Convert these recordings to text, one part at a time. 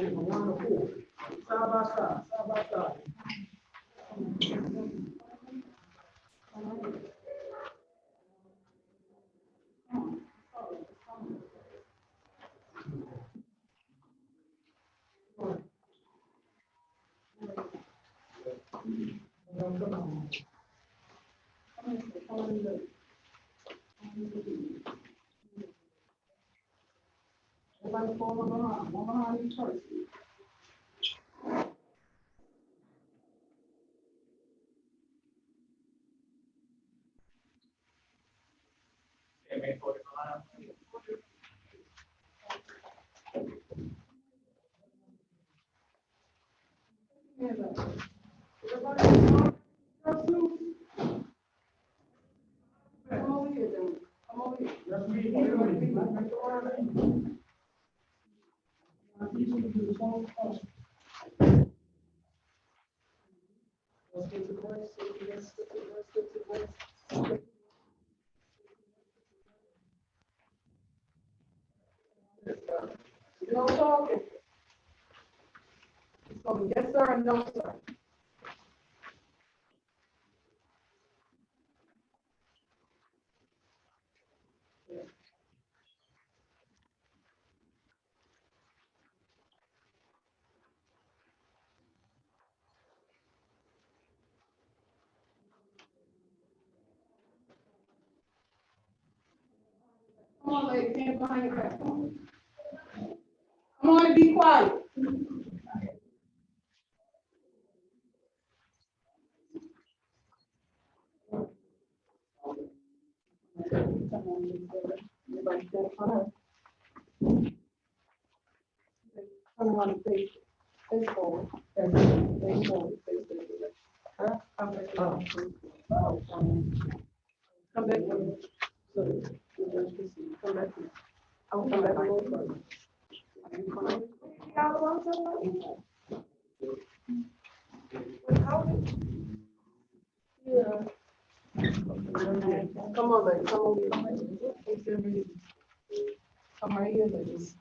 Okay, from 1 to 4. Side by side, side by side. Everybody fall behind, one behind each person. Come over here, then. Come over here. Let's meet everybody. Let's get to Christ. Let's get to Christ. No talking. It's gonna be yes, sir, and no, sir. Come on, ladies, hands behind your back. Come on and be quiet. Everybody stand up. Turn around and face forward. Face forward, face forward. Huh? Come back. Come back. So the judge can see. Come back. I'll come back a little further. Are you fine? Yeah. Come on, ladies. Come over here. Come right here, ladies.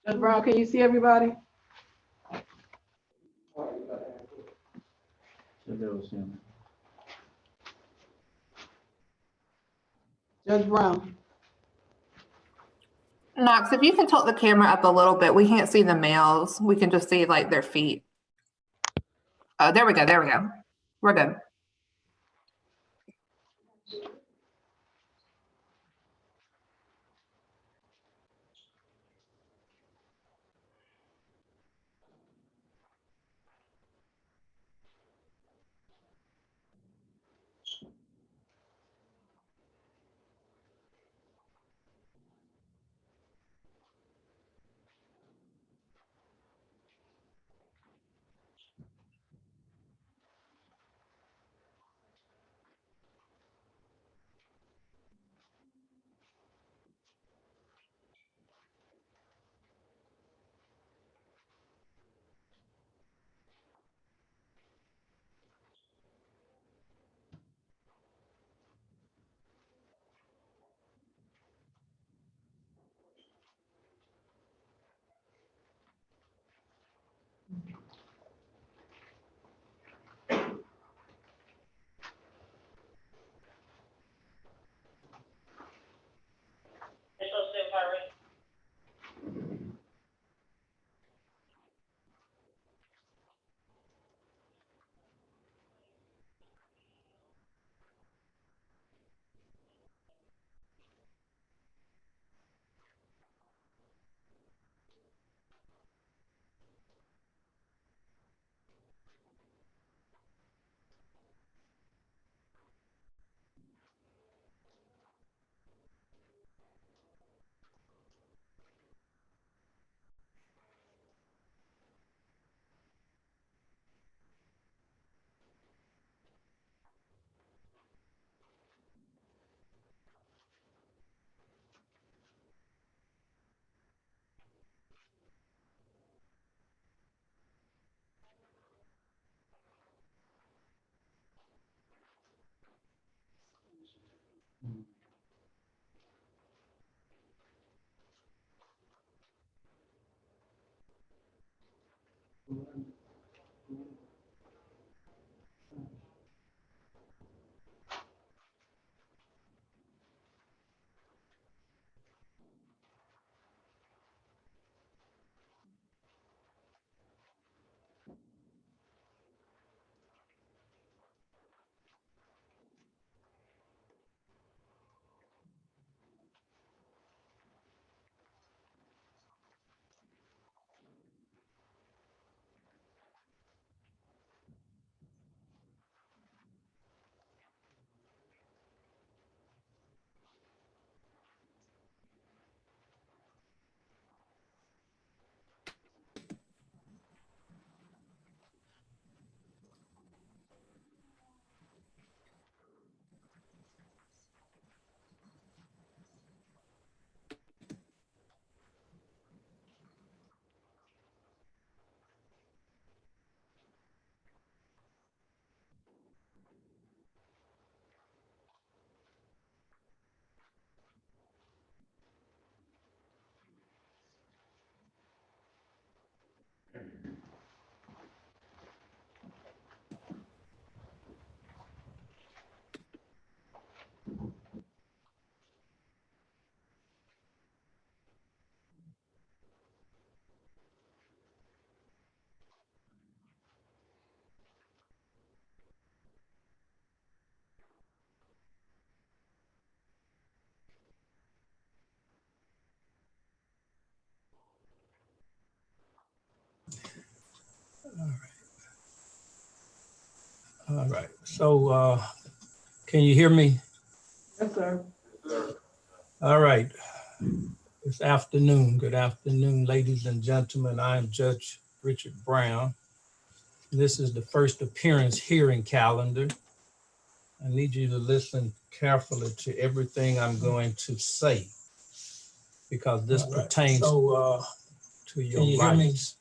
Judge Brown, can you see everybody? Judge Brown. Knox, if you can tilt the camera up a little bit, we can't see the males. We can just see like their feet. Oh, there we go. There we go. We're good. All right. So can you hear me? Yes, sir. All right. It's afternoon. Good afternoon, ladies and gentlemen. I am Judge Richard Brown. This is the first appearance hearing calendar. I need you to listen carefully to everything I'm going to say because this pertains to your rights.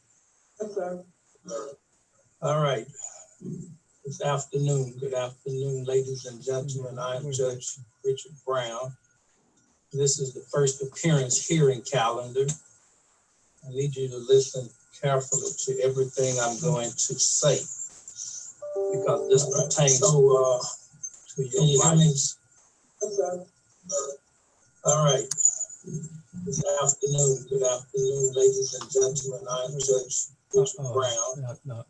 Yes, sir. All right. It's afternoon. Good afternoon, ladies and gentlemen. I am Judge Richard Brown. This is the first appearance hearing calendar. I need you to listen carefully to everything I'm going to say because this pertains to your rights. All right. This afternoon, good afternoon, ladies and gentlemen. I am Judge Richard Brown. No.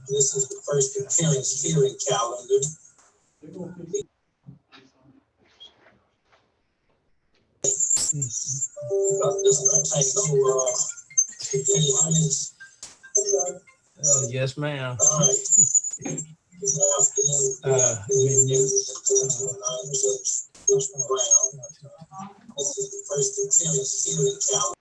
This is the first appearance hearing calendar. Because this pertains to your rights. Yes, ma'am. All right. This afternoon, ladies and gentlemen. I am Judge Richard Brown. This is the first appearance hearing calendar.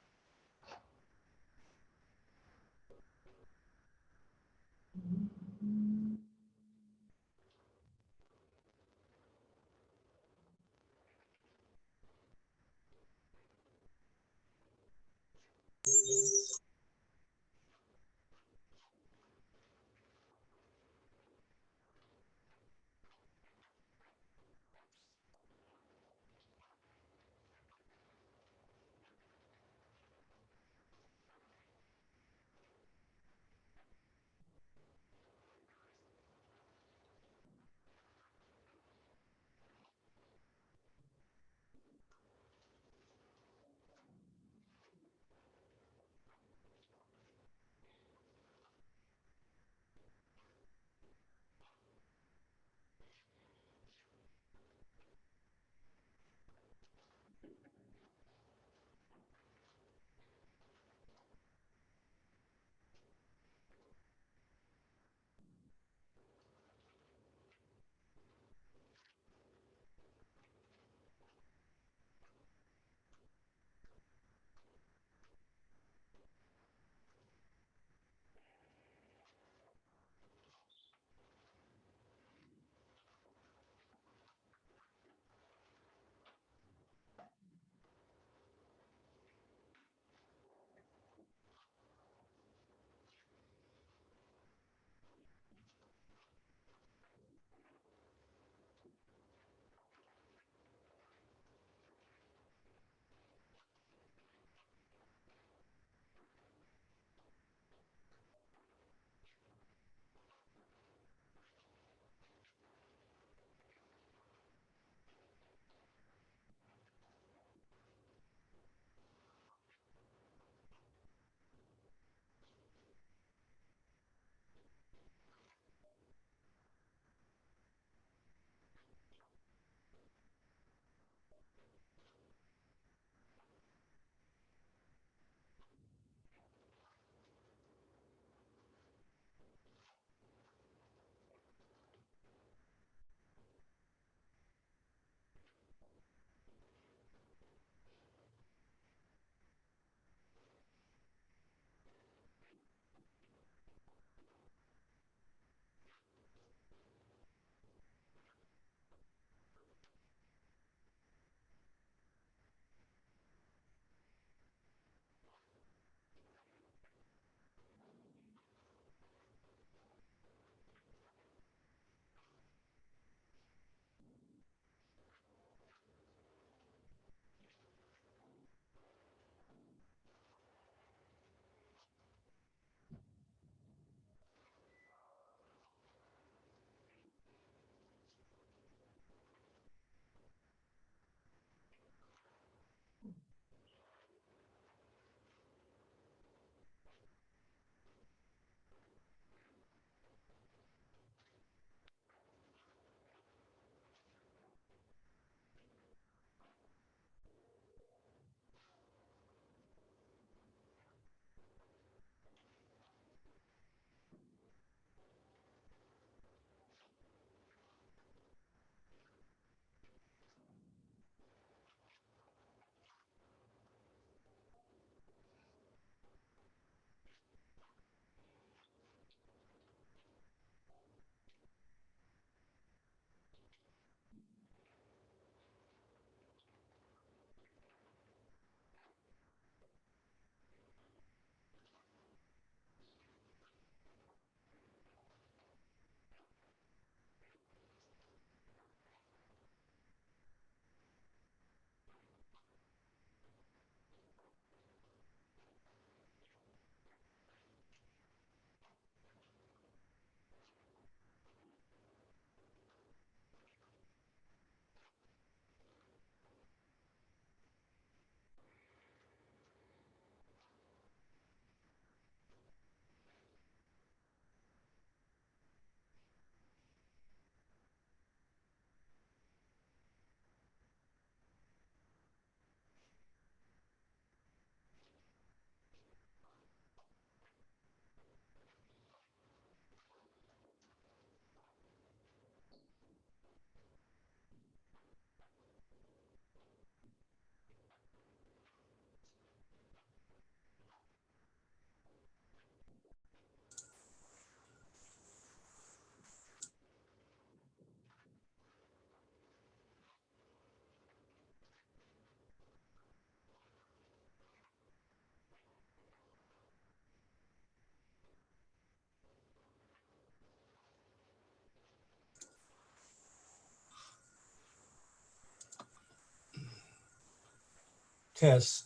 Test,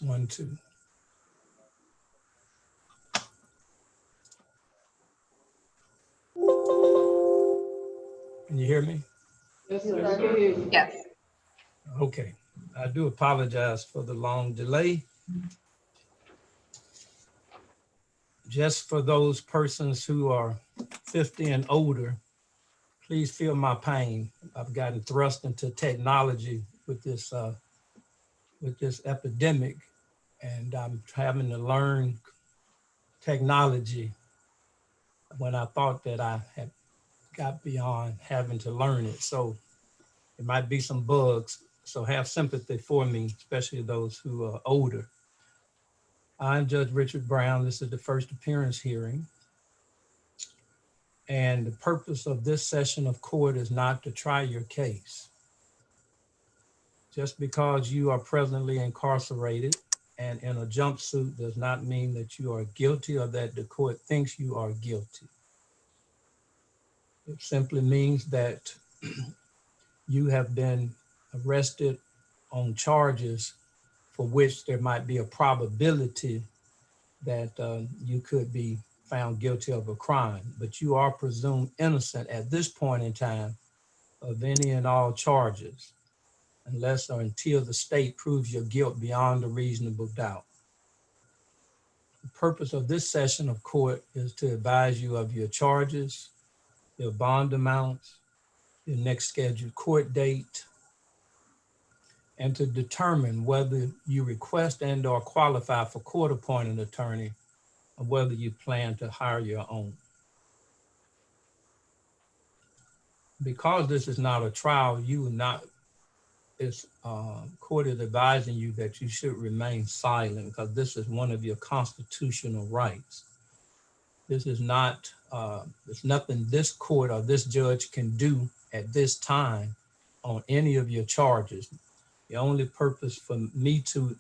1, 2. Can you hear me? Yes, sir. Yes. Okay. I do apologize for the long delay. Just for those persons who are 50 and older, please feel my pain. I've gotten thrust into technology with this epidemic, and I'm having to learn technology when I thought that I had got beyond having to learn it. So it might be some bugs. So have sympathy for me, especially those who are older. I'm Judge Richard Brown. This is the first appearance hearing. And the purpose of this session of court is not to try your case. Just because you are presently incarcerated and in a jumpsuit does not mean that you are guilty or that the court thinks you are guilty. It simply means that you have been arrested on charges for which there might be a probability that you could be found guilty of a crime, but you are presumed innocent at this point in time of any and all charges, unless or until the state proves your guilt beyond a reasonable doubt. The purpose of this session of court is to advise you of your charges, your bond amounts, your next scheduled court date, and to determine whether you request and or qualify for court-appointed attorney or whether you plan to hire your own. Because this is not a trial, you will not, this court is advising you that you should remain silent because this is one of your constitutional rights. This is not, there's nothing this court or this judge can do at this time on any of your charges. The only purpose for me to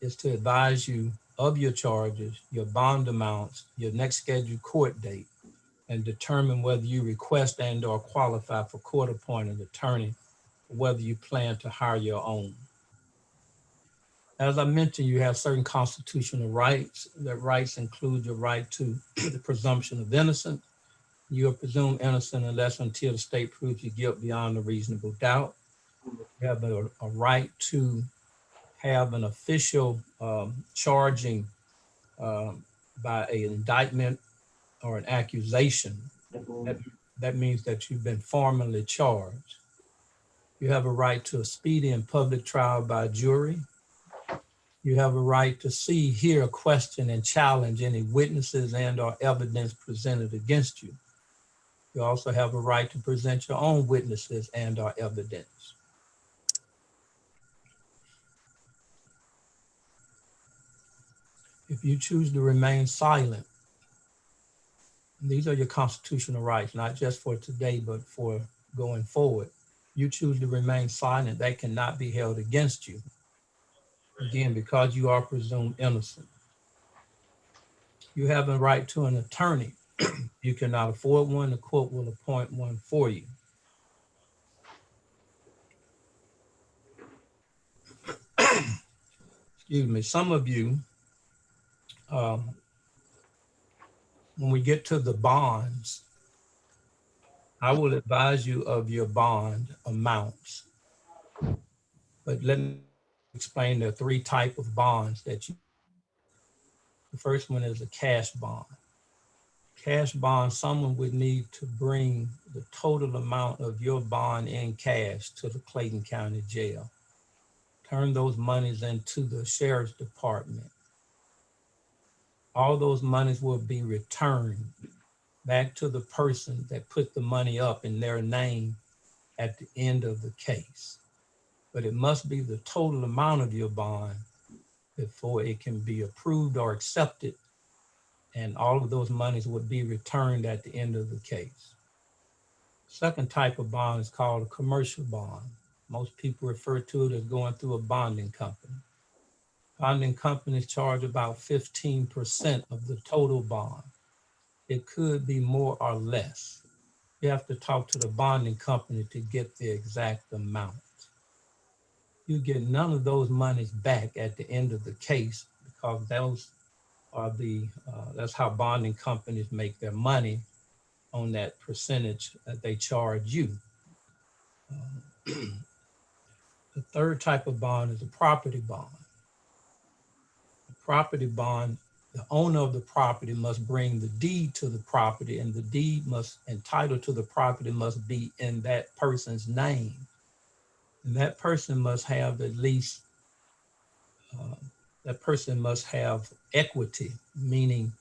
is to advise you of your charges, your bond amounts, your next scheduled court date, and determine whether you request and or qualify for court-appointed attorney, or whether you plan to hire your own. As I mentioned, you have certain constitutional rights. The rights include your right to the presumption of innocence. You are presumed innocent unless until the state proves your guilt beyond a reasonable doubt. You have a right to have an official charging by an indictment or an accusation. That means that you've been formally charged. You have a right to a speedy and public trial by jury. You have a right to see, hear, question, and challenge any witnesses and or evidence presented against you. You also have a right to present your own witnesses and or evidence. If you choose to remain silent, these are your constitutional rights, not just for today, but for going forward. You choose to remain silent, that cannot be held against you. Again, because you are presumed innocent. You have a right to an attorney. You cannot afford one, the court will appoint one for you. Excuse me, some of you, when we get to the bonds, I will advise you of your bond amounts. But let me explain the three types of bonds that you. The first one is a cash bond. Cash bond, someone would need to bring the total amount of your bond in cash to the Clayton County Jail. Turn those monies into the sheriff's department. All those monies will be returned back to the person that put the money up in their name at the end of the case. But it must be the total amount of your bond before it can be approved or accepted, and all of those monies would be returned at the end of the case. Second type of bond is called a commercial bond. Most people refer to it as going through a bonding company. Bonding companies charge about 15% of the total bond. It could be more or less. You have to talk to the bonding company to get the exact amount. you get none of those monies back at the end of the case, because those are that's how bonding companies make their money, on that percentage that they charge you. The third type of bond is a property bond. The property bond, the owner of the property must bring the deed to the property, and the deed entitled to the property must be in that person's name. And that person must have at least, that person must have equity, meaning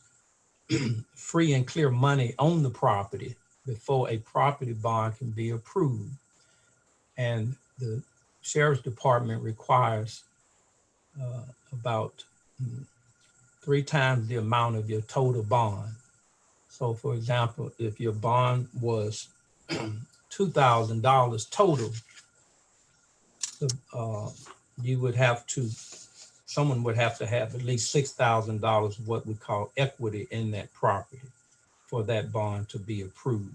free and clear money on the property before a property bond can be approved. And the Sheriff's Department requires about 3 times the amount of your total bond. So for example, if your bond was $2,000 total, you would have to, someone would have to have at least $6,000 of what we call equity in that property for that bond to be approved.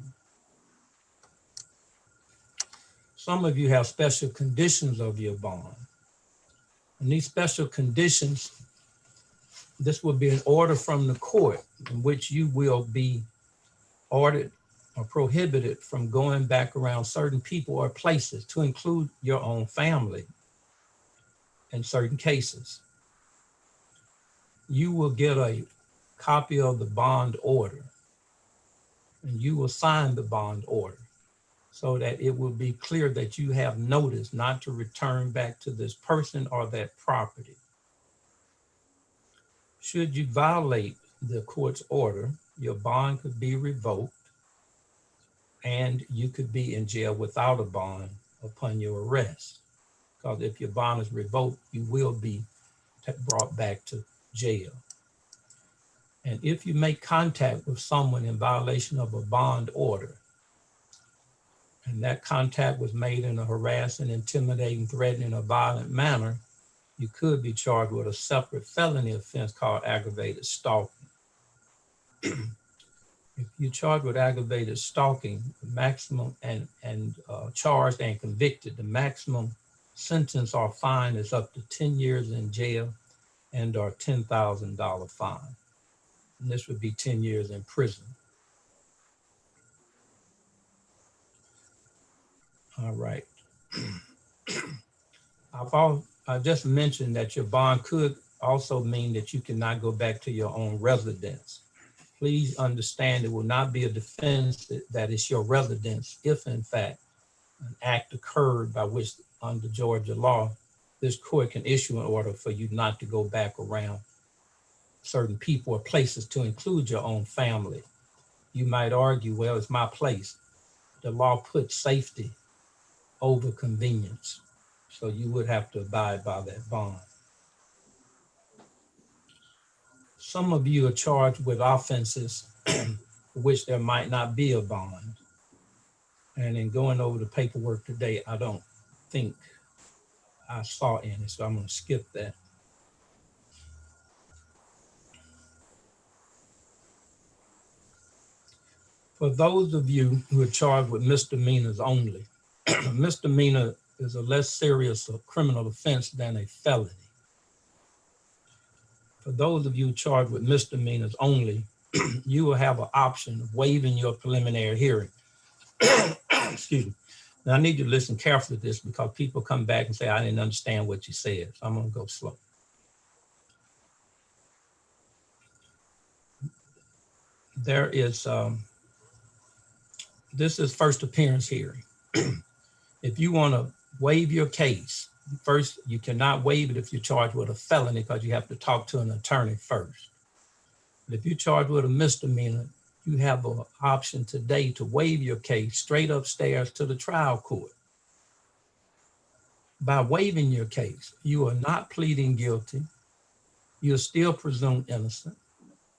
Some of you have special conditions of your bond. And these special conditions, this will be an order from the court in which you will be ordered or prohibited from going back around certain people or places, to include your own family in certain cases. You will get a copy of the bond order, and you will sign the bond order so that it will be clear that you have notice not to return back to this person or that property. Should you violate the court's order, your bond could be revoked, and you could be in jail without a bond upon your arrest. Because if your bond is revoked, you will be brought back to jail. And if you make contact with someone in violation of a bond order, and that contact was made in a harassing, intimidating, threatening, or violent manner, you could be charged with a separate felony offense called aggravated stalking. If you're charged with aggravated stalking, the maximum and charged and convicted, the maximum sentence or fine is up to 10 years in jail and or $10,000 fine. And this would be 10 years in prison. All right. I just mentioned that your bond could also mean that you cannot go back to your own residence. Please understand it will not be a defense that it's your residence if, in fact, an act occurred by which, under Georgia law, this court can issue an order for you not to go back around certain people or places, to include your own family. You might argue, well, it's my place. The law puts safety over convenience, so you would have to abide by that bond. Some of you are charged with offenses for which there might not be a bond. And in going over the paperwork today, I don't think I saw any, so I'm going to skip that. For those of you who are charged with misdemeanors only, misdemeanor is a less serious criminal offense than a felony. For those of you charged with misdemeanors only, you will have an option of waiving your preliminary hearing. Excuse me. Now I need you to listen carefully to this, because people come back and say, I didn't understand what you said. So I'm going to go slow. There is, this is first appearance hearing. If you want to waive your case, first, you cannot waive it if you're charged with a felony, because you have to talk to an attorney first. But if you're charged with a misdemeanor, you have an option today to waive your case straight upstairs to the trial court. By waiving your case, you are not pleading guilty. You're still presumed innocent.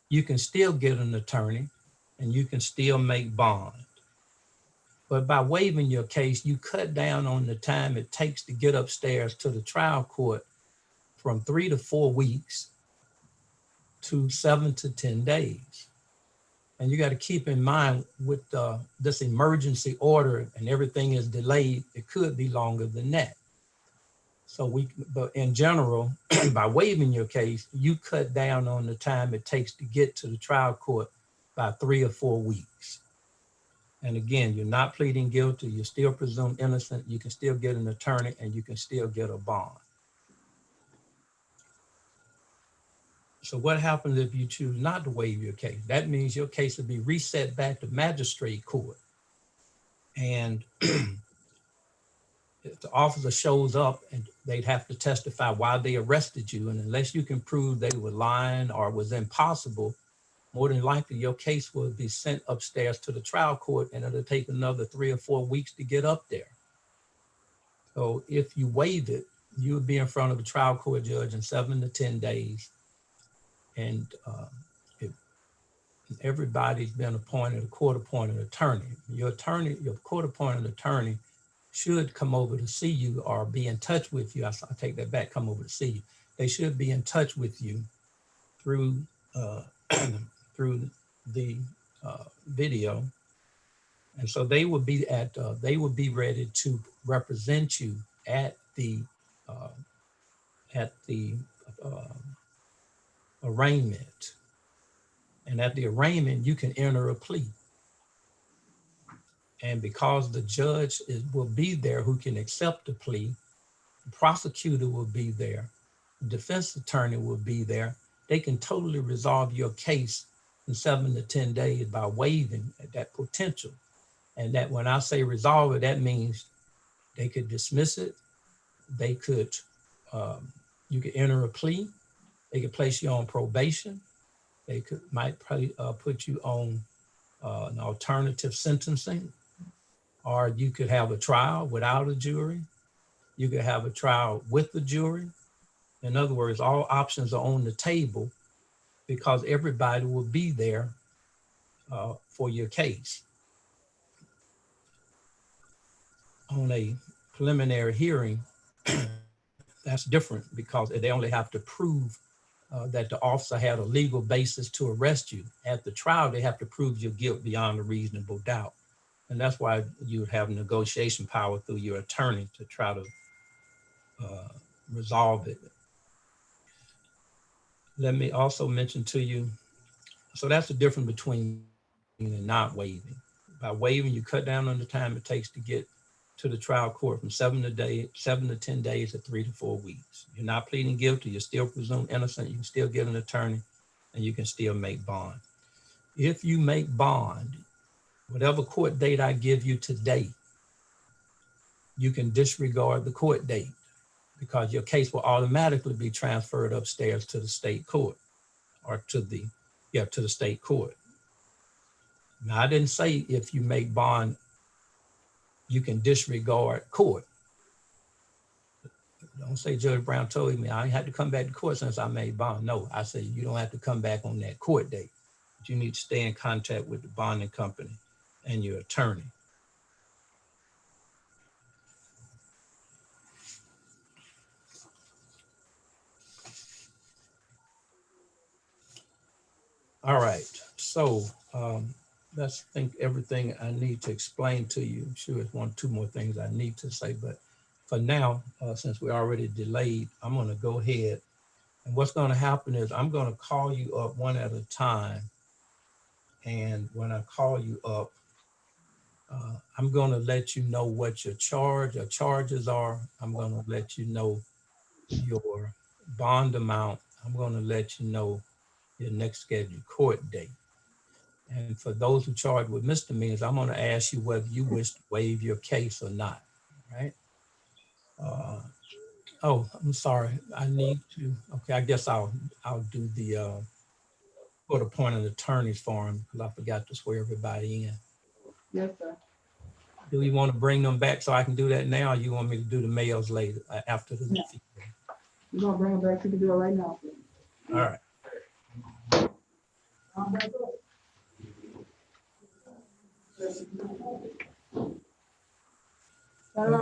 You can still get an attorney, and you can still make bond. But by waiving your case, you cut down on the time it takes to get upstairs to the trial court from 3 to 4 weeks to 7 to 10 days. And you got to keep in mind, with this emergency order and everything is delayed, it could be longer than that. But in general, by waiving your case, you cut down on the time it takes to get to the trial court by 3 or 4 weeks. And again, you're not pleading guilty, you're still presumed innocent, you can still get an attorney, and you can still get a bond. So what happens if you choose not to waive your case? That means your case will be reset back to magistrate court. And if the officer shows up, and they'd have to testify why they arrested you, and unless you can prove they were lying or it was impossible, more than likely your case will be sent upstairs to the trial court, and it'll take another 3 or 4 weeks to get up there. So if you waive it, you would be in front of the trial court judge in 7 to 10 days. And if everybody's been appointed, a court-appointed attorney, your court-appointed attorney should come over to see you or be in touch with you. I take that back, come over to see you. They should be in touch with you through through the video. And so they would be ready to represent you at the arraignment. And at the arraignment, you can enter a plea. And because the judge will be there who can accept the plea, the prosecutor will be there, the defense attorney will be there, they can totally resolve your case in 7 to 10 days by waiving that potential. And that when I say resolve it, that means they could dismiss it, they could, you could enter a plea, they could place you on probation, they might probably put you on an alternative sentencing, or you could have a trial without a jury. You could have a trial with the jury. In other words, all options are on the table because everybody will be there for your case. On a preliminary hearing, that's different because they only have to prove that the officer had a legal basis to arrest you. At the trial, they have to prove your guilt beyond a reasonable doubt. And that's why you would have negotiation power through your attorney to try to resolve it. Let me also mention to you, so that's the difference between not waiving. By waiving, you cut down on the time it takes to get to the trial court from 7 to 10 days to 3 to 4 weeks. You're not pleading guilty, you're still presumed innocent, you can still get an attorney, and you can still make bond. If you make bond, whatever court date I give you today, you can disregard the court date because your case will automatically be transferred upstairs to the state court or to the state court. Now, I didn't say if you make bond, you can disregard court. Don't say Judge Brown told me I had to come back to court since I made bond. No, I said you don't have to come back on that court date. But you need to stay in contact with the bonding company and your attorney. All right, so that's everything I need to explain to you. I'm sure there's 2 more things I need to say, but for now, since we're already delayed, I'm gonna go ahead. And what's gonna happen is I'm gonna call you up one at a time. And when I call you up, I'm gonna let you know what your charges are. I'm gonna let you know your bond amount. I'm gonna let you know your next scheduled court date. And for those who charged with misdemeanors, I'm going to ask you whether you wish to waive your case or not, right? Oh, I'm sorry. I need to, okay, I guess I'll do the court-appointed attorneys form because I forgot to swear everybody in. Yes, sir. Do you want to bring them back so I can do that now, or you want me to do the mails later after the? No. You're going to bring them back, you can do it right now. All right. Okay. All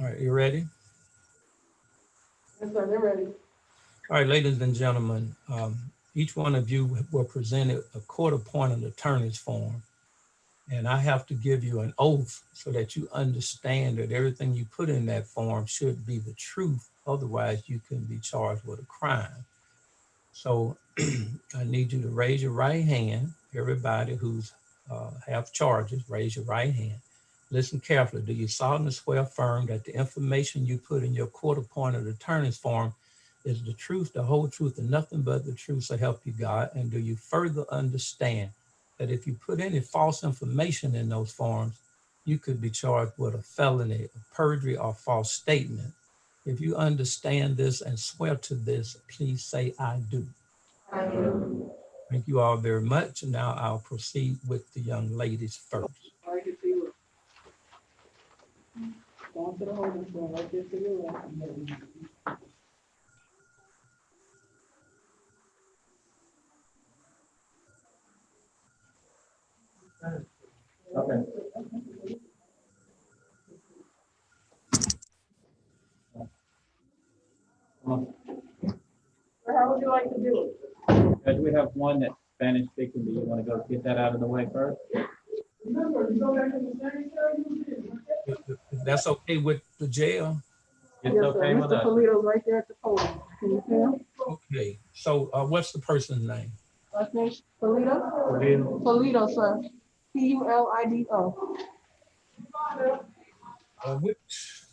right, you ready? Yes, sir, they're ready. All right, ladies and gentlemen, each one of you were presented a court-appointed attorney's form. And I have to give you an oath so that you understand that everything you put in that form should be the truth. Otherwise, you can be charged with a crime. So I need you to raise your right hand. Everybody who's have charges, raise your right hand. Listen carefully. Do you solemnly swear affirm that the information you put in your court-appointed attorney's form is the truth, the whole truth, and nothing but the truth, so help you God? And do you further understand that if you put any false information in those forms, you could be charged with a felony, a perjury, or false statement? If you understand this and swear to this, please say, I do. I do. Thank you all very much. And now I'll proceed with the young ladies first. All right, to your down to the holding cell, right there to your left. Okay. Or how would you like to do Judge, we have one that's Spanish speaking. Do you want to go get that out of the way first? it? Remember, you go back to the same cell you did. If that's okay with the jail. It's Yes, sir. okay with Mr. us. Polito's right there at the podium. Can you see him? Okay, so what's the person's name? Last name Polito? Polito, sir. Pulido. Which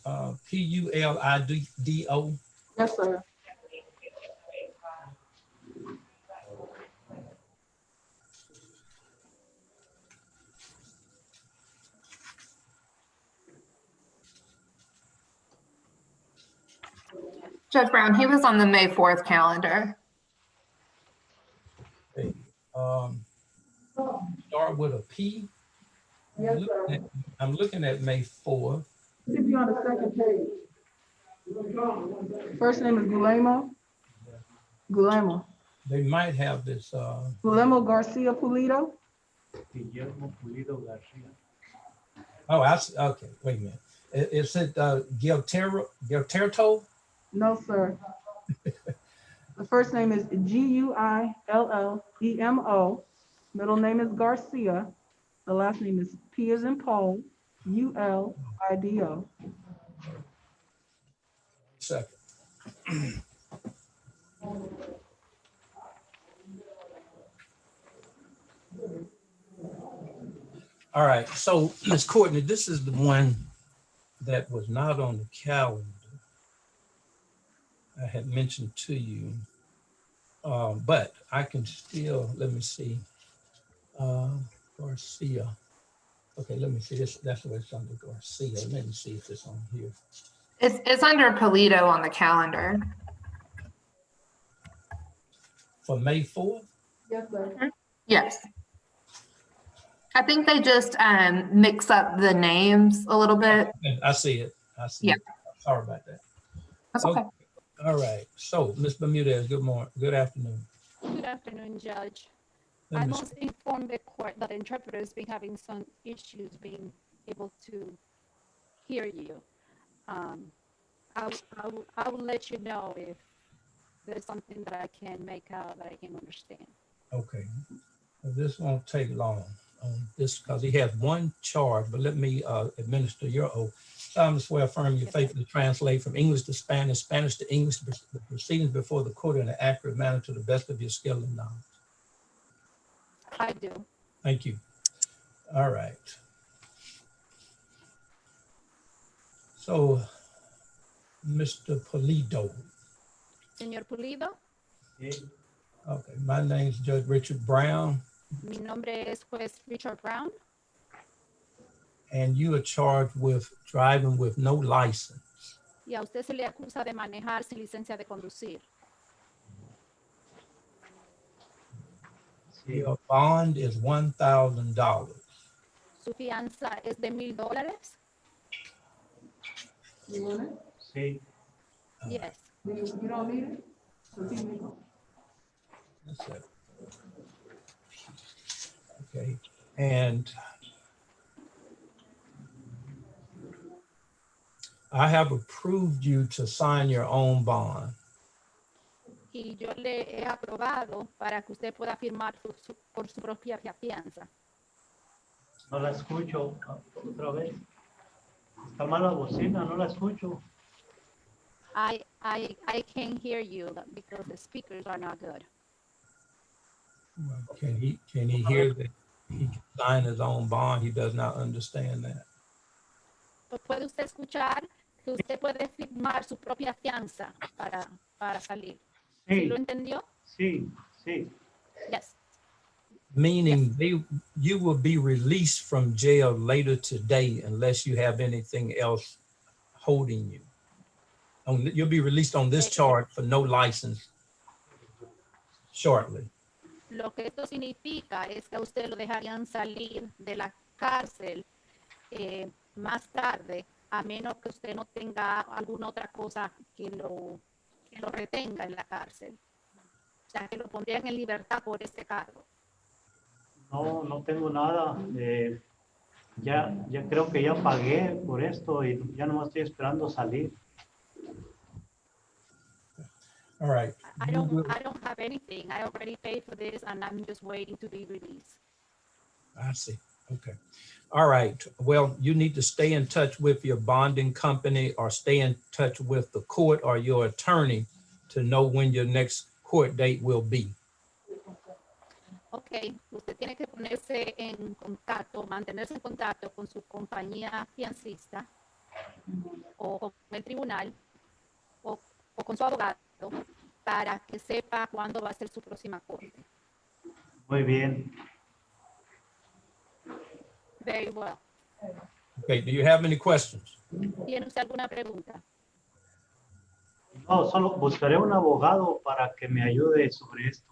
Pulido? Yes, sir. Judge Brown, he was on the May 4th calendar. Okay. Start with a P. Yes, sir. I'm looking at May 4th. Should be on the second page. First name is Guillermo. Guillermo. They might have this. Guillermo Garcia Pulido. Oh, okay. Wait a minute. Is it Gilterto? No, sir. The first name is Guillemo. Middle name is Garcia. The last name is P as in Paul, Ulido. Second. All right. So, Ms. Courtney, this is the one that was not on the calendar. I had mentioned to you, but I can still, let me see, Garcia. Okay, let me see, that's what it's under, Garcia. Let me see if it's on here. It's under Polito on the calendar. For May 4th? Yes, sir. Yes. I think they just mix up the names a little bit. I see it, Yeah. Sorry about that. That's okay. All right, so Ms. Bermudez, good morning, good afternoon. Good afternoon, Judge. Let I me must inform the court that the interpreter has been having some issues being able to hear you. I will let you know if there's something that I can make out that I can understand. Okay, well, this won't take long on this because he has one charge, but let me administer your oath. Solemnly swear affirm you faithfully translate from English to Spanish, Spanish to English, the proceedings before the court in an accurate manner to the best of your skill and knowledge. I do. Thank you. All right. So, Mr. Pulido. Señor Pulido, Okay, my name's Judge Richard Brown, mi nombre es Juez Richard Brown, and you are charged with driving with no license. y a usted se le acusa de manejar sin licencia de conducir. Your bond is $1,000. Su fianza es de $1,000. You want it? Sí. Yes. You don't need it? Okay, That's it. Okay, and I have approved you to sign your own bond. Y yo le he aprobado para que usted pueda firmar por su propia fianza. No la escucho otra vez. Está mala bocina, no la escucho. I can't hear you because the speakers are not good. Well, can he hear that he can sign his own bond? He does not understand that. ¿Puede usted escuchar que usted puede firmar su propia fianza para salir? ¿Sí lo Sí, entendió? sí, sí. Yes. Meaning you will be released from jail later today unless you have anything else holding you. You'll be released on this charge for no license shortly. Lo que esto significa es que a usted lo dejarían salir de la cárcel más tarde, a menos que usted no tenga alguna otra cosa que lo retenga en la cárcel. O sea, que lo pondrían en libertad por este cargo. No, no tengo nada. Ya creo que ya pagué por esto y ya no estoy esperando salir. All right. I don't have anything. I already paid for this and I'm just waiting to be released. I see. Okay. All right. Well, you need to stay in touch with your bonding company or stay in touch with the court or your attorney to know when your next court date will be. Ok, usted tiene que ponerse en contacto, mantenerse en contacto con su compañía fiancista o con el tribunal o con su abogado para que sepa cuándo va a ser su próxima corte. Muy bien. Very well. Okay. Do you have any questions? ¿Tiene usted alguna pregunta? No, solo buscaré un abogado para que me ayude sobre esto.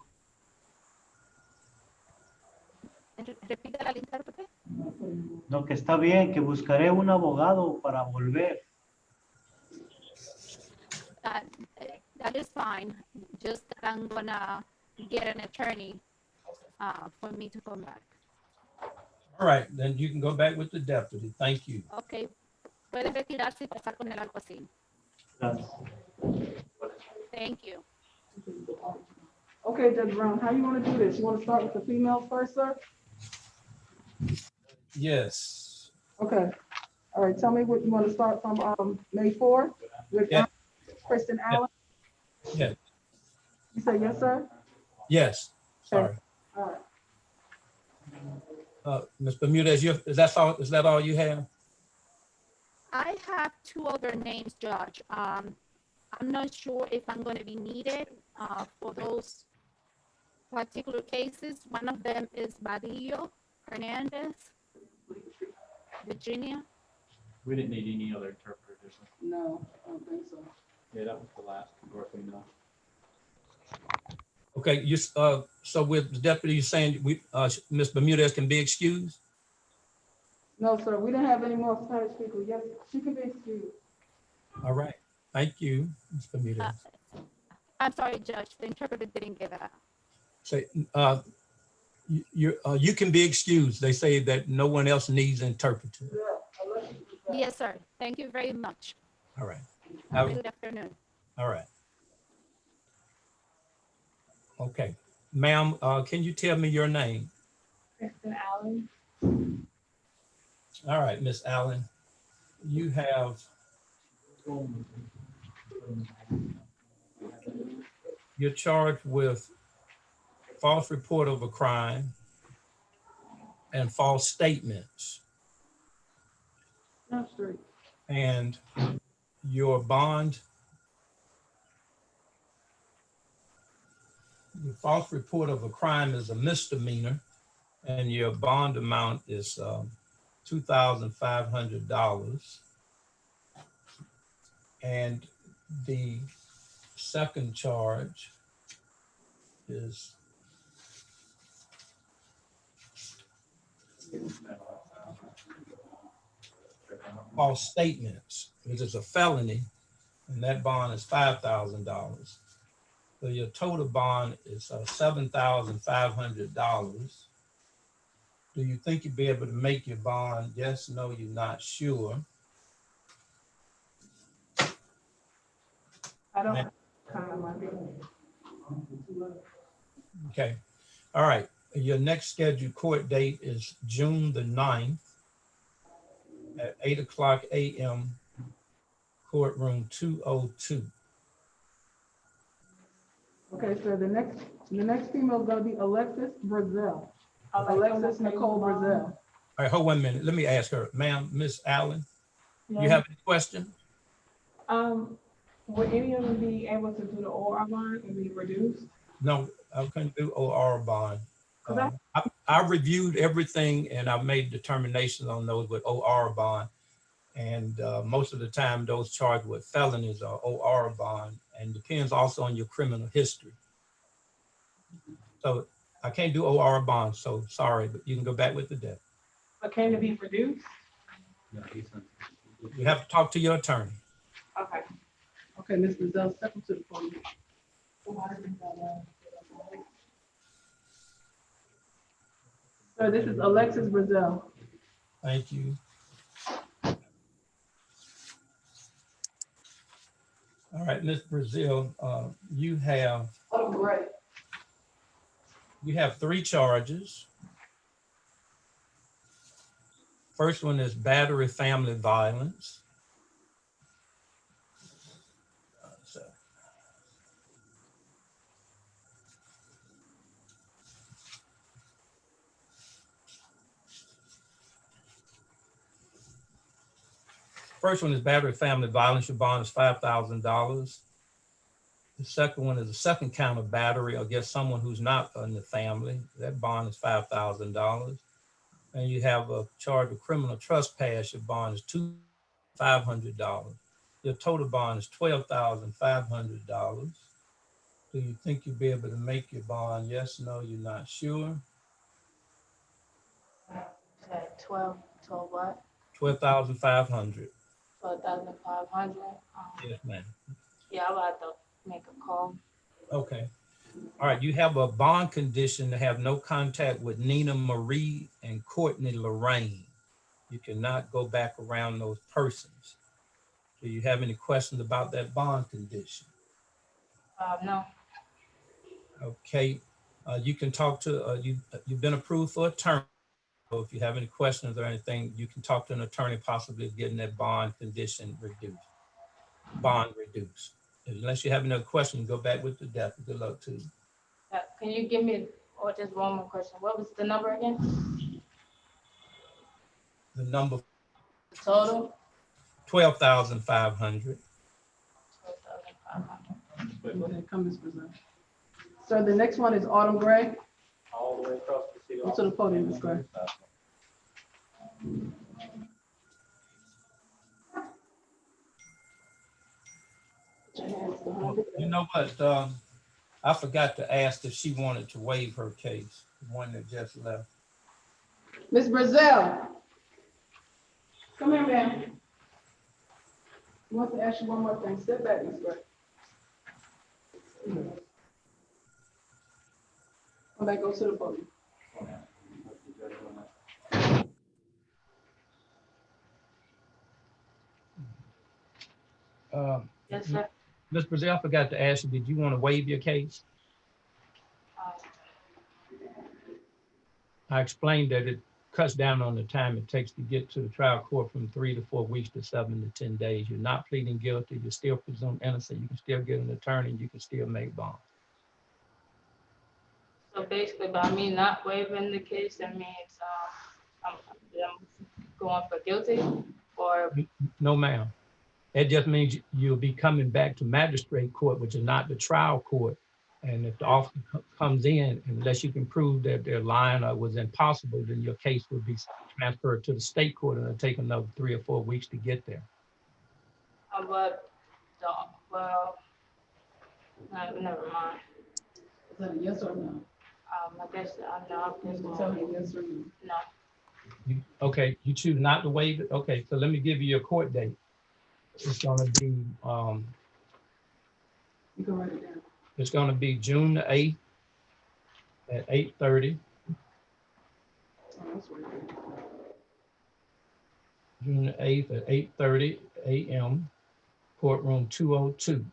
Repítala al intérprete. Lo que está bien, que buscaré un abogado para volver. That is fine. Just that I'm gonna get an attorney for me to come back. All right. Then you can go back with the deputy. Thank you. Okay. Puede retirarse y pasar con el alguacil. Gracias. Thank you. Okay, Judge Brown, how you want to do this? You want to start with the females first, sir? Yes. Okay. All right, tell me what you want to start from May 4th with Yeah. Kristen Allen. Yeah. You say yes, sir? Yes. Sorry. All right. Ms. Bermudez, is that all you have? I have two other names, Judge. I'm not sure if I'm going to be needed for those particular cases. One of them is Badillo Hernandez, Virginia. We didn't need any other interpreters. No, I don't think so. Yeah, that was the last course we know. Okay. So with the deputy, you're saying Ms. Bermudez can be excused? No, sir, we didn't have any more Spanish people. Yes, she can be excused. All right. Thank you, Ms. Bermudez. I'm sorry, Judge, the interpreter didn't get that. Say, you can be excused. They say that no one else needs interpreter. Yes, sir. Thank you very much. All right. Have a good afternoon. All right. Okay. Ma'am, can you tell me your name? Kristen Allen. All right, Miss Allen, you have, you're charged with false report of a crime and false statements. No, straight. And your bond, the false report of a crime is a misdemeanor, and your bond amount is $2,500. And the second charge is false statements, which is a felony, and that bond is $5,000. So your total bond is $7,500. Do you think you'd be able to make your bond? Yes, no, you're not sure. I don't. Okay. All right. Your next scheduled court date is June the 9th at 8:00 a.m. courtroom 202. Okay, sir, the next female is gonna be Alexis Brazil. Alexis Nicole Brazil. All right, hold 1 minute. Let me ask her, ma'am, Miss Allen, you have any question? Would any of them be able to do the OR bond and be reduced? No, I couldn't do OR bond. 'Cause I reviewed everything and I made determinations on those with OR bond. And most of the time, those charged with felonies are OR bond, and depends also on your criminal history. So I can't do OR bond, so sorry, but you can go back with the debt. But can it be reduced? You have to talk to your attorney. Okay. Okay, Ms. Brazil, step up to the podium. Sir, this is Alexis Brazil. Thank you. All right, Ms. Brazil, you have Oh, great. 3 charges. First one is battery family violence. First one is battery family violence. Your bond is $5,000. The second one is the second count of battery against someone who's not in the family. That bond is $5,000. And you have a charge of criminal trespass. Your bond is $500. Your total bond is $12,500. Do you think you'll be able to make your bond? Yes, no, you're not sure. 12 what? 12,500. 12,500. Yes, ma'am. Yeah, I would have to make a call. Okay. All right, you have a bond condition to have no contact with Nina Marie and Courtney Lorraine. You cannot go back around those persons. Do you have any questions about that bond condition? No. Okay, you can talk to, you've been approved for attorney. So if you have any questions or anything, you can talk to an attorney, possibly getting that bond condition reduced. Bond reduced. Unless you have another question, go back with the death. Good luck to you. Can you give me, or just one more question? What was the number again? The number Total? 12,500. 12,500. Okay, come, Ms. Brazil. Sir, the next one is Autumn Gray. All the way across the city. Go to the podium, Ms. Gray. You know what? I forgot to ask if she wanted to waive her case, the one that just left. Ms. Brazil. Come here, ma'am. I want to ask you one more thing. Step back, Ms. Gray. Come back, go to the podium. Yes, sir. Ms. Brazil, I forgot to ask you, did you want to waive your case? I explained that it cuts down on the time it takes to get to the trial court from 3 to 4 weeks to 7 to 10 days. You're not pleading guilty. You're still presumed innocent. You can still get an attorney. You can still make bonds. So basically, by me not waiving the case, that means I'm going for guilty, or No, ma'am. It just means you'll be coming back to magistrate court, which is not the trial court. And if the officer comes in, unless you can prove that they're lying or it was impossible, then your case would be transferred to the state court and it'll take another 3 or 4 weeks to get there. but well, no, never mind. Is that a yes or no? I guess I guess Tell me yes or no. no. Okay, you choose not to waive it? Okay, so let me give you your court date. It's gonna be, You can write it down. it's gonna be June the 8th at 8:30. Oh, that's right there. June the 8th at 8:30 a.m. courtroom 202.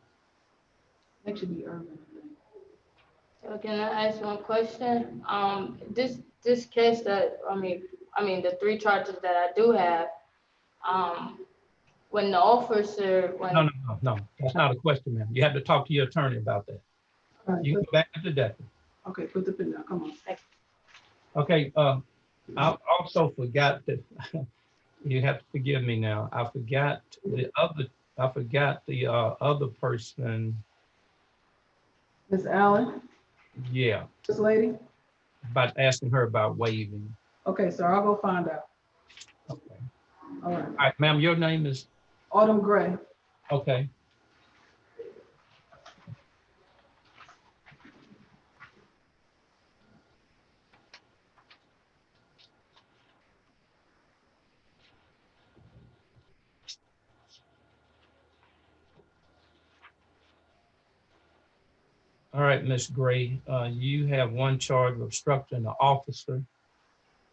That should be urban, I think. So can I ask one question? This case that, the 3 charges that I do have, when the officer, No, that's not a question, ma'am. You have to talk to your attorney about that. All right, You can put- go back to the deputy. Okay, put the pen down, come on. Okay, I also forgot that, you have to forgive me now. I forgot the other person. Ms. Allen, Yeah, this lady? about asking her about waiving. Okay, sir, I'll go find out. Okay. All right. All right, ma'am, your name is, Autumn Gray. okay. All right, Ms. Gray, you have one charge of obstructing the officer.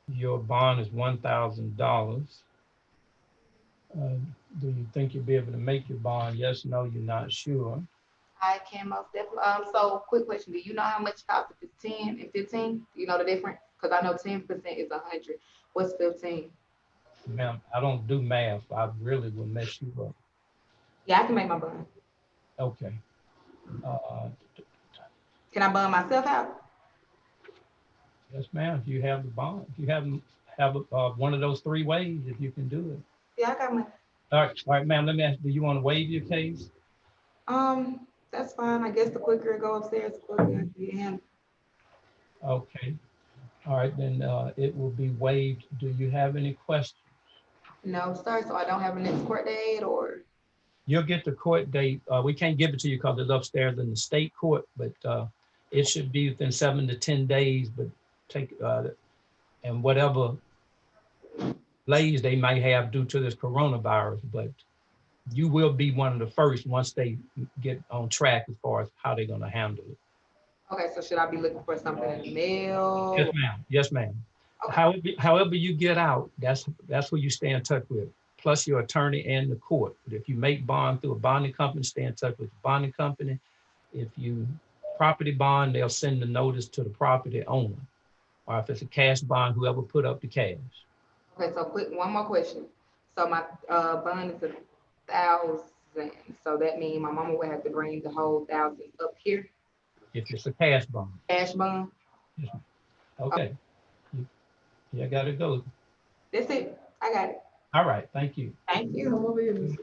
Your bond is $1,000. Do you think you'll be able to make your bond? Yes, no, you're not sure. I can most definitely. So quick question, do you know how much cost if it's 10 and 15? Do you know the difference? Because I know 10% is 100. What's 15? Ma'am, I don't do math. I really will mess you up. Yeah, I can make my bond. Okay. Uh, Can I bond myself out? Yes, ma'am, if you have the bond, if you have one of those 3 ways, if you can do it. Yeah, I got my. All right, ma'am, let me ask, do you want to waive your case? That's fine. I guess the quicker it go upstairs, the quicker I can get handled. Okay. All right, then it will be waived. Do you have any questions? No, sir. So I don't have a next court date or. You'll get the court date. We can't give it to you because it's upstairs in the state court, but it should be within 7 to 10 days, but take, and whatever delays they might have due to this coronavirus, but you will be one of the first once they get on track as far as how they're going to handle it. Okay, so should I be looking for something in the mail? Yes, ma'am. Yes, ma'am. Okay. However you get out, that's who you stay in touch with, plus your attorney and the court. But if you make bond through a bonding company, stay in touch with the bonding company. If you property bond, they'll send the notice to the property owner. Or if it's a cash bond, whoever put up the cash. Okay, so quick, one more question. So my bond is 1,000. So that means my mama would have to bring the whole 1,000 up here, If it's a cash bond. cash bond. Okay. You gotta go. That's it. I got it. All right, thank you. Thank you. Come over here, Ms.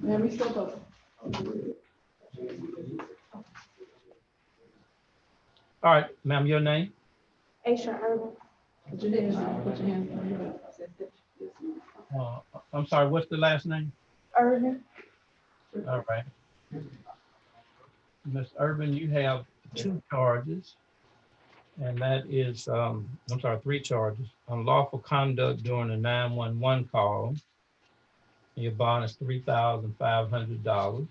Ma'am, we still talking. All right, ma'am, your name? Aisha Urban. Put your hands down, put your hands down. I'm sorry, what's the last name? Urban. All right. Ms. Urban, you have 2 charges. And that is, 3 charges. Unlawful conduct during a 911 call. Your bond is $3,500.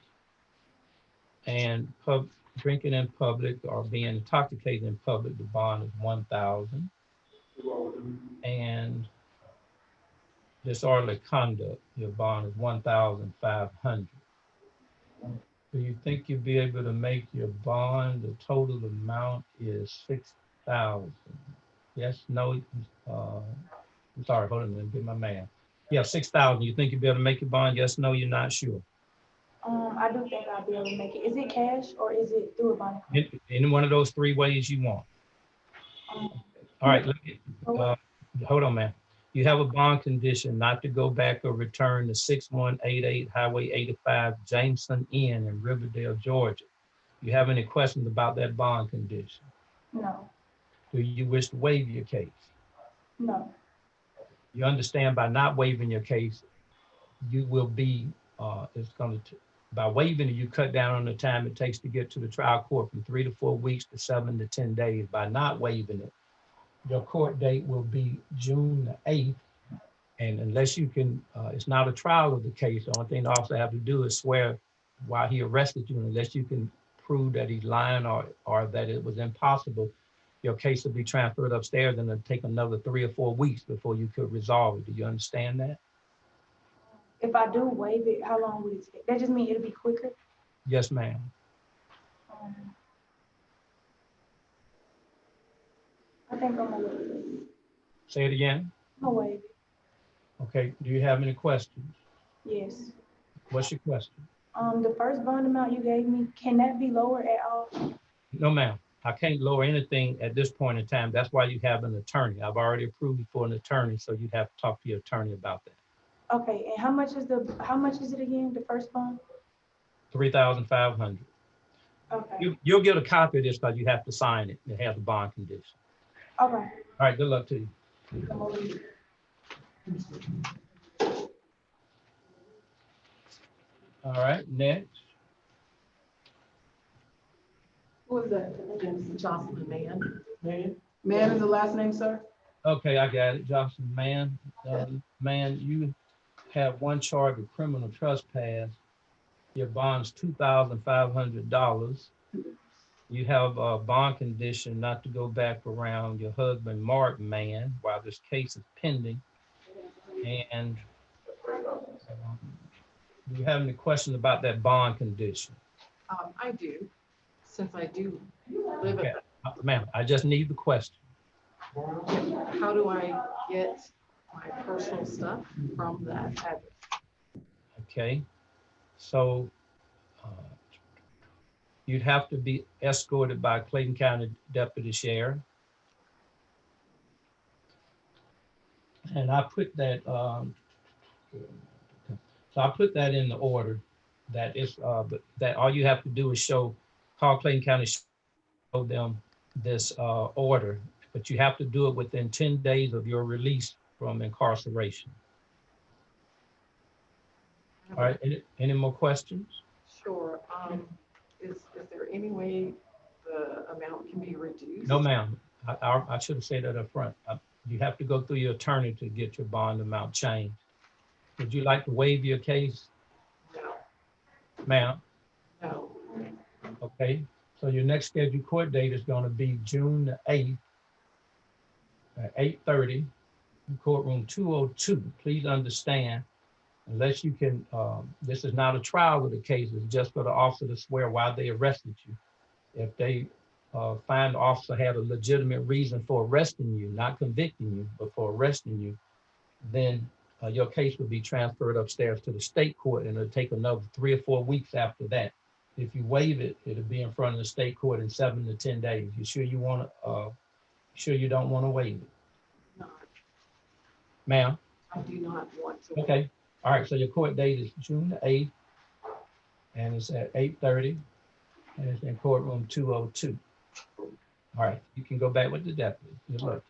And drinking in public or being intoxicated in public, the bond is $1,000. And disorderly conduct, your bond is $1,500. Do you think you'll be able to make your bond? The total amount is $6,000. Yes, no, I'm sorry, hold on, let me get my math. Yeah, $6,000. You think you'll be able to make your bond? Yes, no, you're not sure. I do think I'll be able to make it. Is it cash or is it through a bond? Any one of those 3 ways you want. All right, hold on, man. You have a bond condition not to go back or return to 6188 Highway 85 Jameson Inn in Riverdale, Georgia. You have any questions about that bond condition? No. Do you wish to waive your case? No. You understand by not waiving your case, you will be, by waiving it, you cut down on the time it takes to get to the trial court from 3 to 4 weeks to 7 to 10 days. By not waiving it, your court date will be June the 8th. And unless you can, it's not a trial of the case. The only thing the officer have to do is swear while he arrested you. Unless you can prove that he's lying or that it was impossible, your case will be transferred upstairs and it'll take another 3 or 4 weeks before you could resolve it. Do you understand that? If I do waive it, how long would it take? That just means it'll be quicker? Yes, ma'am. I think I'm gonna waive it. Say it again. I'm gonna waive it. Okay, do you have any questions? Yes. What's your question? The first bond amount you gave me, can that be lowered at all? No, ma'am. I can't lower anything at this point in time. That's why you have an attorney. I've already approved you for an attorney, so you'd have to talk to your attorney about that. Okay, and how much is it again, the first bond? 3,500. Okay, You'll get a copy of this because you have to sign it and have the bond condition. okay. All right, good luck to you. Come over here. All right, next. Who is that? Jocelyn Mann. Man is the last name, sir? Okay, I got it. Johnson, man, you have one charge of criminal trespass. Your bond's $2,500. You have a bond condition not to go back around your husband, Mark Mann, while this case is pending. And do you have any questions about that bond condition? I do, since I do live Okay. at, Ma'am, I just need the question. how do I get my personal stuff from that address? Okay, so you'd have to be escorted by Clayton County Deputy Sheriff. And I put that, so I put that in the order that is, but that all you have to do is call Clayton County, show them this order, but you have to do it within 10 days of your release from incarceration. All right, any more questions? Sure. Is there any way the amount can be reduced? No, ma'am. I should have said that up front. You have to go through your attorney to get your bond amount changed. Would you like to waive your case? No, Ma'am? no. Okay, so your next scheduled court date is going to be June the 8th at 8:30 in courtroom 202. Please understand, unless you can, this is not a trial of the case, it's just for the officer to swear why they arrested you. If they find the officer had a legitimate reason for arresting you, not convicting you, but for arresting you, then your case will be transferred upstairs to the state court, and it'll take another 3 or 4 weeks after that. If you waive it, it'll be in front of the state court in 7 to 10 days. You sure you want to? Sure you don't want to waive it, Not. ma'am? I do not want to. Okay. All right. So your court date is June the 8th, and it's at 8:30, and it's in courtroom 202. All right. You can go back with the deputy. Good luck.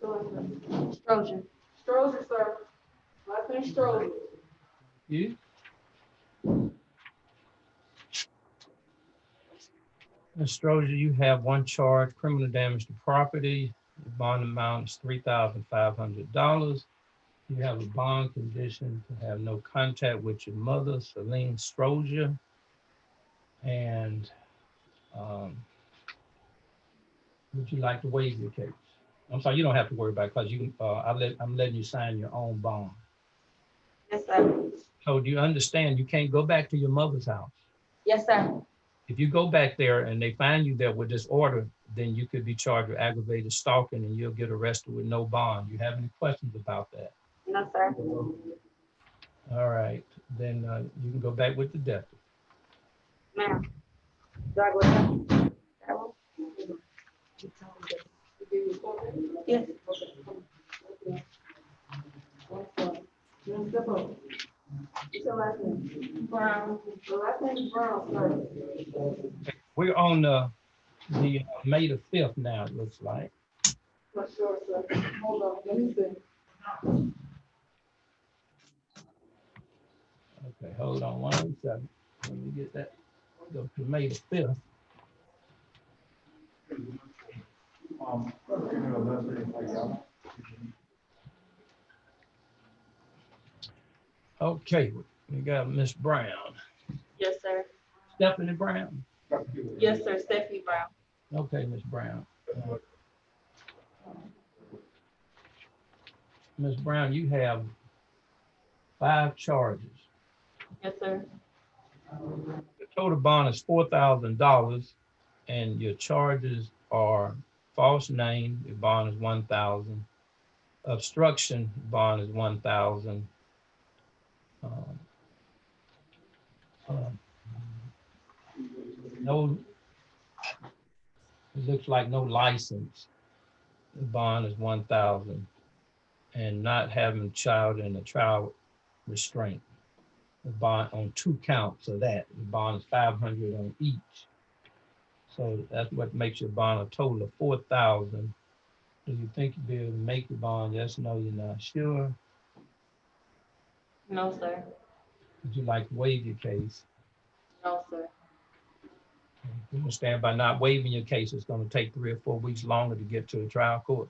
Strozier. Strozier, sir. Last name Strozier. You? Ms. Strozier, you have one charge, criminal damage to property. The bond amount is $3,500. You have a bond condition to have no contact with your mother, Celine Strozier. And would you like to waive your case? I'm sorry, you don't have to worry about it because you can, I'm letting you sign your own bond. Yes, sir. So do you understand you can't go back to your mother's house? Yes, sir. If you go back there and they find you there with this order, then you could be charged with aggravated stalking and you'll get arrested with no bond. You have any questions about that? No, sir. All right, then you can go back with the deputy. Ma'am. Do I go down? Yes. Step up. What's your last name? Brown. The last name is Brown, sir. We're on the May the 5th now, it looks like. Not sure, sir. Hold on, let me see. Okay, hold on 1 second. Let me get that. Go to May the 5th. Okay, we got Miss Brown. Yes, sir. Stephanie Brown. Yes, sir. Stephanie Brown. Okay, Miss Brown. Ms. Brown, you have 5 charges. Yes, sir. The total bond is $4,000, and your charges are false name, your bond is 1,000. Obstruction, bond is 1,000. No, it looks like no license. The bond is 1,000, and not having child in a child restraint. The bond on 2 counts of that. The bond is 500 on each. So that's what makes your bond a total of 4,000. Do you think you'll be able to make the bond? Yes, no, you're not sure. No, sir. Would you like to waive your case? No, sir. You understand by not waiving your case, it's going to take 3 or 4 weeks longer to get to a trial court.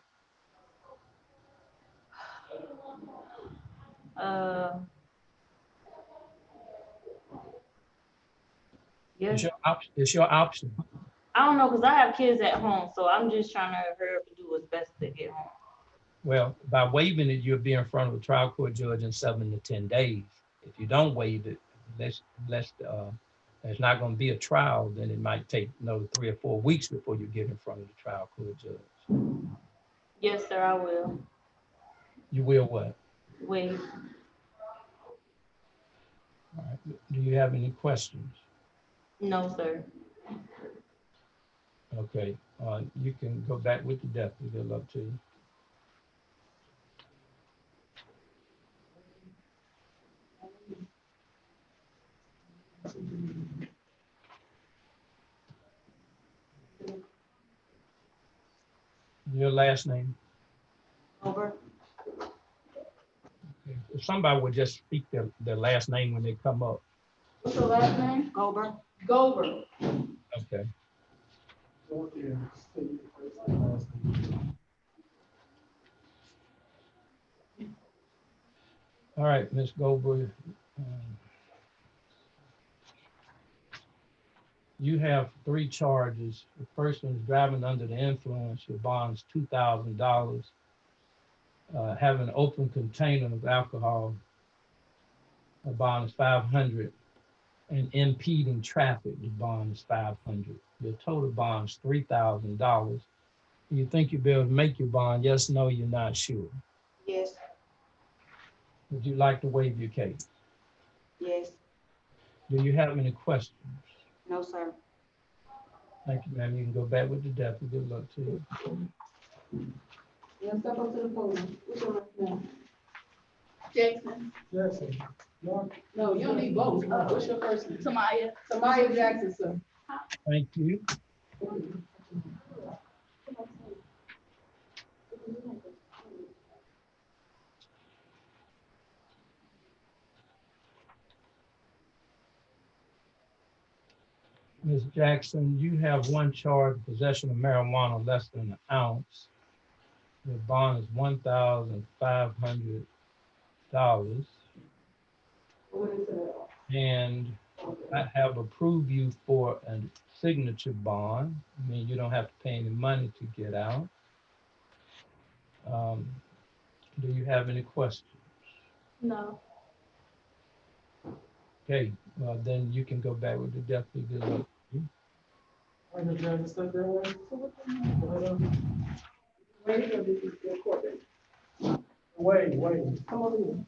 Yes. It's your option. I don't know, because I have kids at home, so I'm just trying to hurry up and do what's best to get home. Well, by waiving it, you'll be in front of a trial court judge in 7 to 10 days. If you don't waive it, there's not going to be a trial, then it might take another 3 or 4 weeks before you get in front of the trial court judge. Yes, sir, I will. You will what? Wait. All right. Do you have any questions? No, sir. Okay. You can go back with the deputy. Good luck to you. Your last name? Over. Okay. If somebody would just speak their last name when they come up. What's your last name? Gober. Gover. Okay. All right, Ms. Goldberg. You have 3 charges. The first one is driving under the influence. Your bond's $2,000. Having an open container of alcohol. The bond is $500. And impeding traffic, the bond is $500. Your total bond is $3,000. You think you'll be able to make your bond? Yes, no, you're not sure. Yes, Would you like to waive your case? yes, Do you have any questions? no, sir. Thank you, ma'am. You can go back with the deputy. Good luck to you. Yeah, step up to the podium. What's your last name? Jackson? Jackson. No, you don't need both. What's your first name? Tamaya. Tamaya Jackson, sir. Thank you. Ms. Jackson, you have 1 charge, possession of marijuana less than an ounce. Your bond is $1,500. And I have approved you for a signature bond. I mean, you don't have to pay any money to get out. Do you have any questions? No. Okay, well, then you can go back with the deputy. Good luck. I'm gonna try to step that way. Wait, or this is your court date? Wait. Come over here.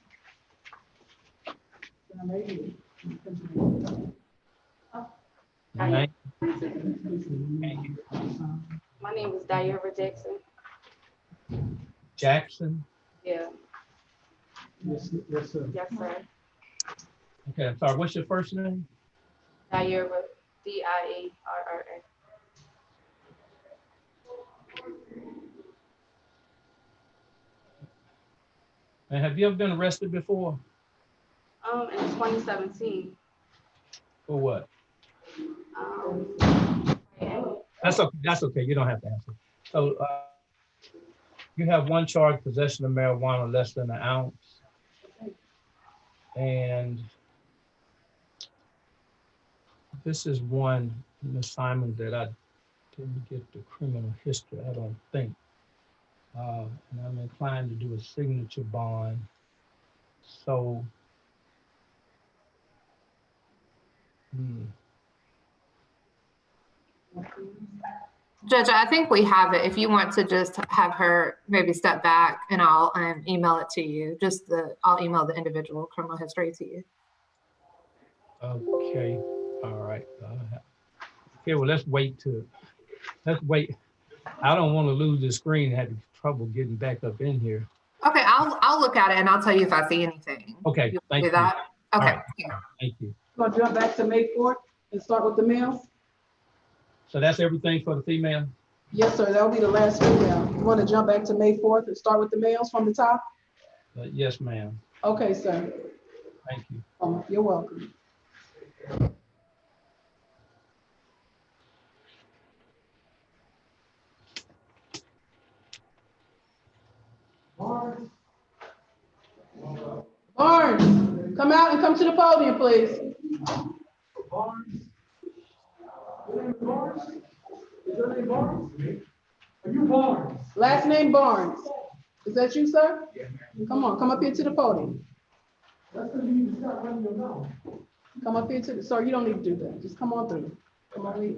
Maybe. Name? My name is Diara Jackson. Jackson? Yeah, Yes, sir. yes, sir. Okay, I'm sorry, what's your first name? Diara, Diarra. And have you ever been arrested before? In 2017. For what? Yeah. That's okay, you don't have to answer. So you have 1 charge, possession of marijuana less than an ounce. And this is one, Ms. Simon, that I didn't get the criminal history, I don't think. And I'm inclined to do a signature bond. So, Judge, I think we have it. If you want to just have her maybe step back and I'll email it to you. I'll email the individual criminal history to you. okay, all right. Okay, well, let's wait. I don't want to lose the screen. I had trouble getting back up in here. Okay, I'll look at it and I'll tell you if I see anything. Okay, thank you. Do that? Okay. All right, thank you. Gonna jump back to May 4th and start with the males? So that's everything for the female? Yes, sir, that'll be the last female. You wanna jump back to May 4th and start with the males from the top? Yes, ma'am. Okay, sir. Thank you. You're welcome. Barnes, come out and come to the podium, please. Barnes? Your name is Barnes? Is your name Barnes? Are you Barnes? Last name Barnes. Is that you, sir? Yes, ma'am. Come on, come up here to the podium. That's because you need to start running your mouth. Come up here to the, sir, you don't need to do that. Just come on through. Come on here.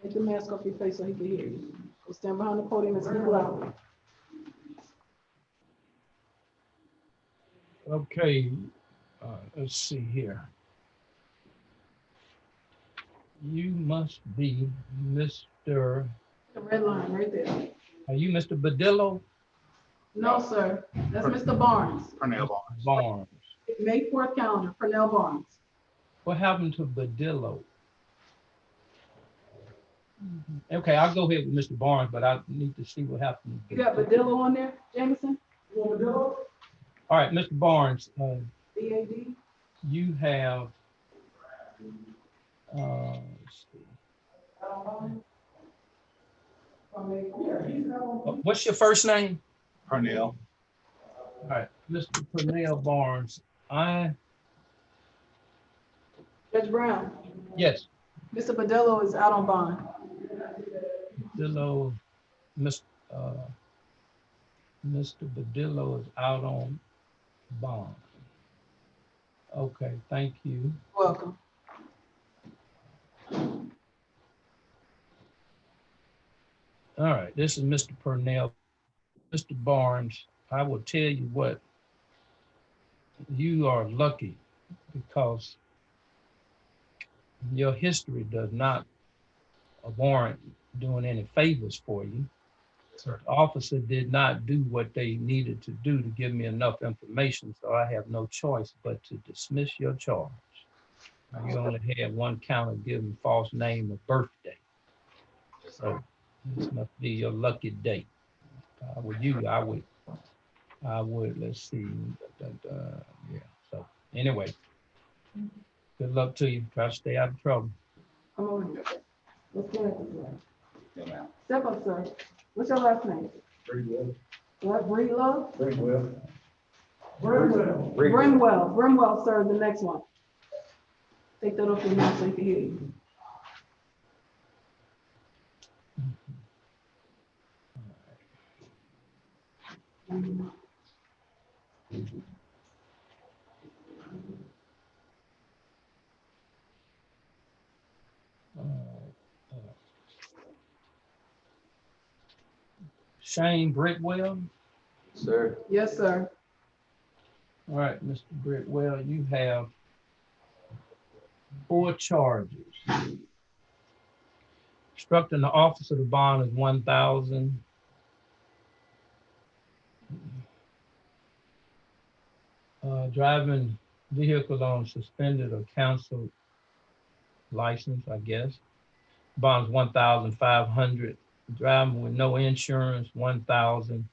Take the mask off your face so he can hear you. Go stand behind the podium and speak loud. Okay, let's see here. You must be Mr. The red line right there. Are you Mr. Badillo? No, sir. That's Mr. Barnes. Pernell Barnes. Barnes. May 4th calendar, Pernell Barnes. What happened to Badillo? Okay, I'll go ahead with Mr. Barnes, but I need to see what happened. You got Badillo on there, Jameson? You want Badillo? All right, Mr. Barnes, B-A-D? you have, let's see. What's your first name? Pernell. All right, Mr. Pernell Barnes, Judge Brown, yes, Mr. Badillo is out on bond. Badillo, Mr. Badillo is out on bond. Okay, thank you. Welcome. All right, this is Mr. Pernell. Mr. Barnes, I will tell you what, you are lucky because your history does not warrant doing any favors for you. The officer did not do what they needed to do to give me enough information, so I have no choice but to dismiss your charge. Now, you only had one count of giving false name of birthday. So this must be your lucky day. With you, I would, let's see. Yeah, so anyway, good luck to you. Try to stay out of trouble. Come over here. Let's get at this way. Step up, sir. What's your last name? Breedwell. What, Breedlove? Breedwell. Brimwell. Brimwell, sir, the next one. Take that off your mouth so he can hear you. Shane Britwell. Sir. Yes, sir. All right, Mr. Britwell, you have 4 charges. Obstructing the office of the bond is 1,000. Driving vehicle on suspended or canceled license, I guess. Bond's 1,500. Driving with no insurance, 1,000.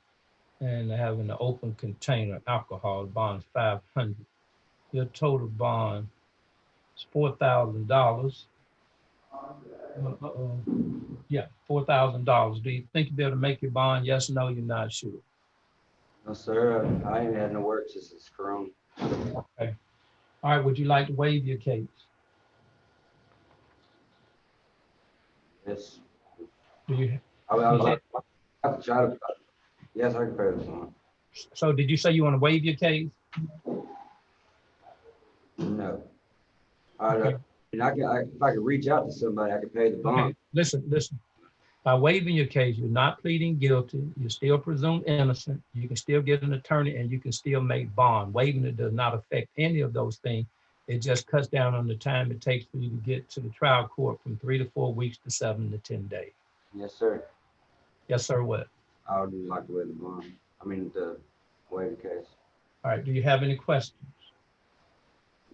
And having an open container alcohol, bond is 500. Your total bond is $4,000. Yeah, $4,000. Do you think you'll be able to make your bond? Yes, no, you're not sure. No, sir. I ain't had no work since this corona. Okay. All right, would you like to waive your case? Yes. Do you? I could try to, yes, I can pay the bond. So did you say you want to waive your case? No. Okay. If I could reach out to somebody, I could pay the bond. Okay, listen. By waiving your case, you're not pleading guilty. You're still presumed innocent. You can still get an attorney and you can still make bond. Waiving it does not affect any of those things. It just cuts down on the time it takes for you to get to the trial court from 3 to 4 weeks to 7 to 10 days. Yes, sir. Yes, sir, what? I would like to waive the bond. The waive the case. All right, do you have any questions?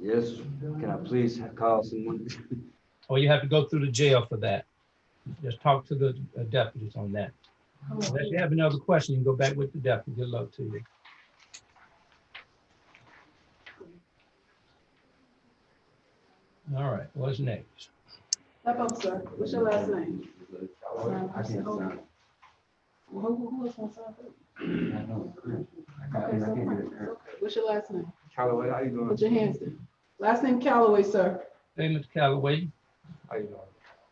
Yes, can I please call someone? Or you have to go through the jail for that. Just talk to the deputies on that. Unless you have another question, you can go back with the deputy. Good luck to you. All right, what's next? Step up, sir. What's your last name? I can't sign. Who is gonna sign it? I can't get it. Okay, what's your last name? Callaway, how you doing? Put your hands down. Last name Calloway, sir. Hey, Mr. Calloway. How you doing?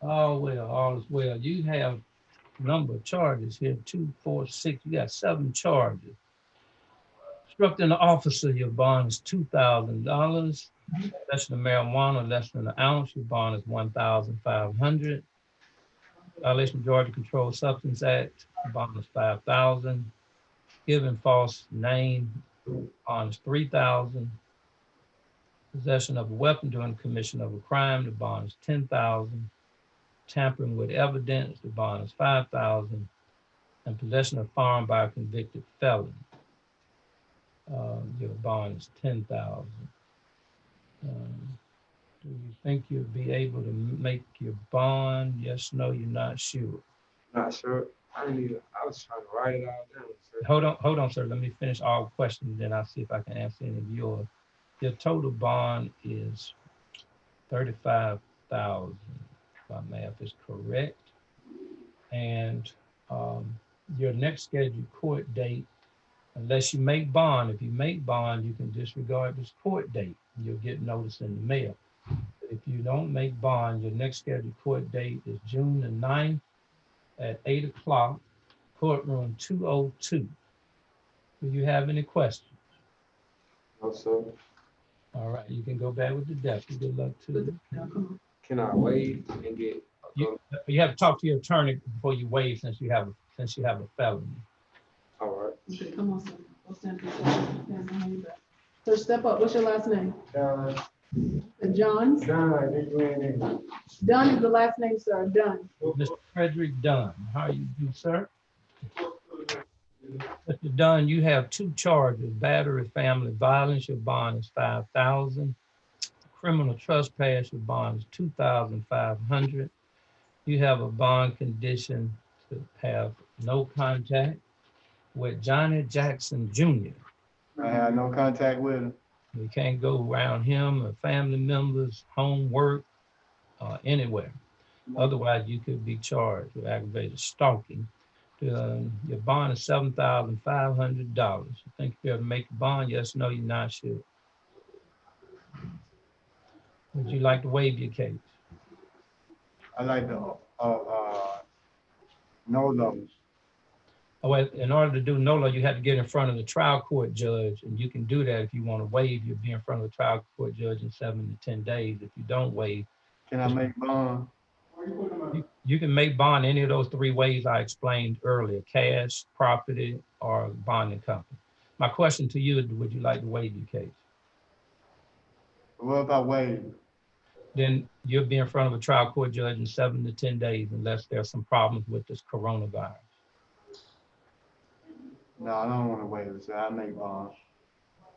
Oh, well, all is well. You have a number of charges here, 2, 4, 6. You got 7 charges. Obstructing the officer, your bond is $2,000. Less than marijuana, less than an ounce, your bond is $1,500. Violation of Georgia Controlled Substance Act, bond is $5,000. Giving false name, bond is $3,000. Possession of a weapon during the commission of a crime, the bond is $10,000. Tampering with evidence, the bond is $5,000. And possession of firearm by a convicted felon, your bond is $10,000. Do you think you'll be able to make your bond? Yes, no, you're not sure. Not sure. I was trying to write it all down, sir. Hold on, sir. Let me finish all questions, then I'll see if I can answer any of yours. Your total bond is $35,000, if my math is correct. And your next scheduled court date, unless you make bond, if you make bond, you can disregard this court date. You'll get notice in the mail. If you don't make bond, your next scheduled court date is June the 9th at 8 o'clock, courtroom 202. Do you have any questions? No, sir. All right, you can go back with the deputy. Good luck to you. Can I wait and get? You have to talk to your attorney before you waive, since you have a felony. All right. Okay, come on, sir. Go stand behind your back. Sir, step up. What's your last name? John. Dunn is the last name, sir. Dunn. Mr. Frederick Dunn, how you do, sir? Mr. Dunn, you have 2 charges: battery, family violence. Your bond is $5,000. Criminal trespass. Your bond is $2,500. You have a bond condition to have no contact with Johnny Jackson Jr. I have no contact with him. You can't go around him or family members, home, work, anywhere. Otherwise, you could be charged with aggravated stalking. Your bond is $7,500. You think you're able to make a bond? Yes, no, you're not sure. Would you like to waive your case? I like to no loans. Oh, well, in order to do NOLA, you have to get in front of the trial court judge, and you can do that if you want to waive. You'll be in front of the trial court judge in 7 to 10 days. If you don't waive, can I make bond? You can make bond any of those 3 ways I explained earlier: cash, property, or bonding company. My question to you is, would you like to waive your case? What if I waive? Then you'll be in front of a trial court judge in 7 to 10 days unless there's some problems with this coronavirus. No, I don't want to waive it, so I make bond.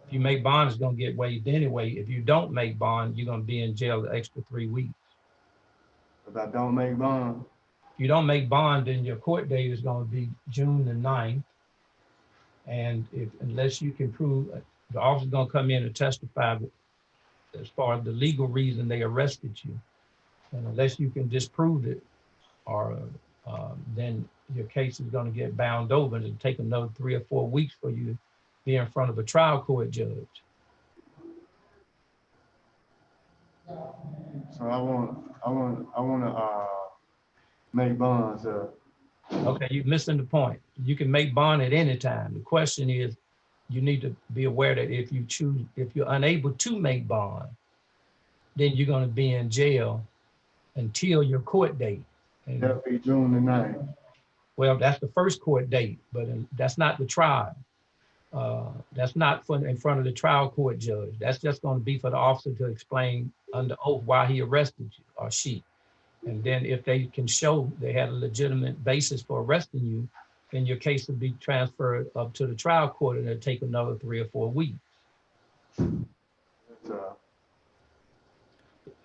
If you make bond, it's going to get waived anyway. If you don't make bond, you're going to be in jail the extra 3 weeks. If I don't make bond? If you don't make bond, then your court date is going to be June the 9th. And unless you can prove, the officer's going to come in and testify as far as the legal reason they arrested you. And unless you can disprove it, or then your case is going to get bound over, and it'll take another 3 or 4 weeks for you to be in front of a trial court judge. So I want to make bonds. Okay, you're missing the point. You can make bond at any time. The question is, you need to be aware that if you're unable to make bond, then you're gonna be in jail until your court date. And That'll be June the 9th. well, that's the first court date, but that's not the trial. That's not in front of the trial court judge. That's just gonna be for the officer to explain under oath why he arrested you or she. And then if they can show they had a legitimate basis for arresting you, then your case will be transferred up to the trial court and it'll take another 3 or 4 weeks.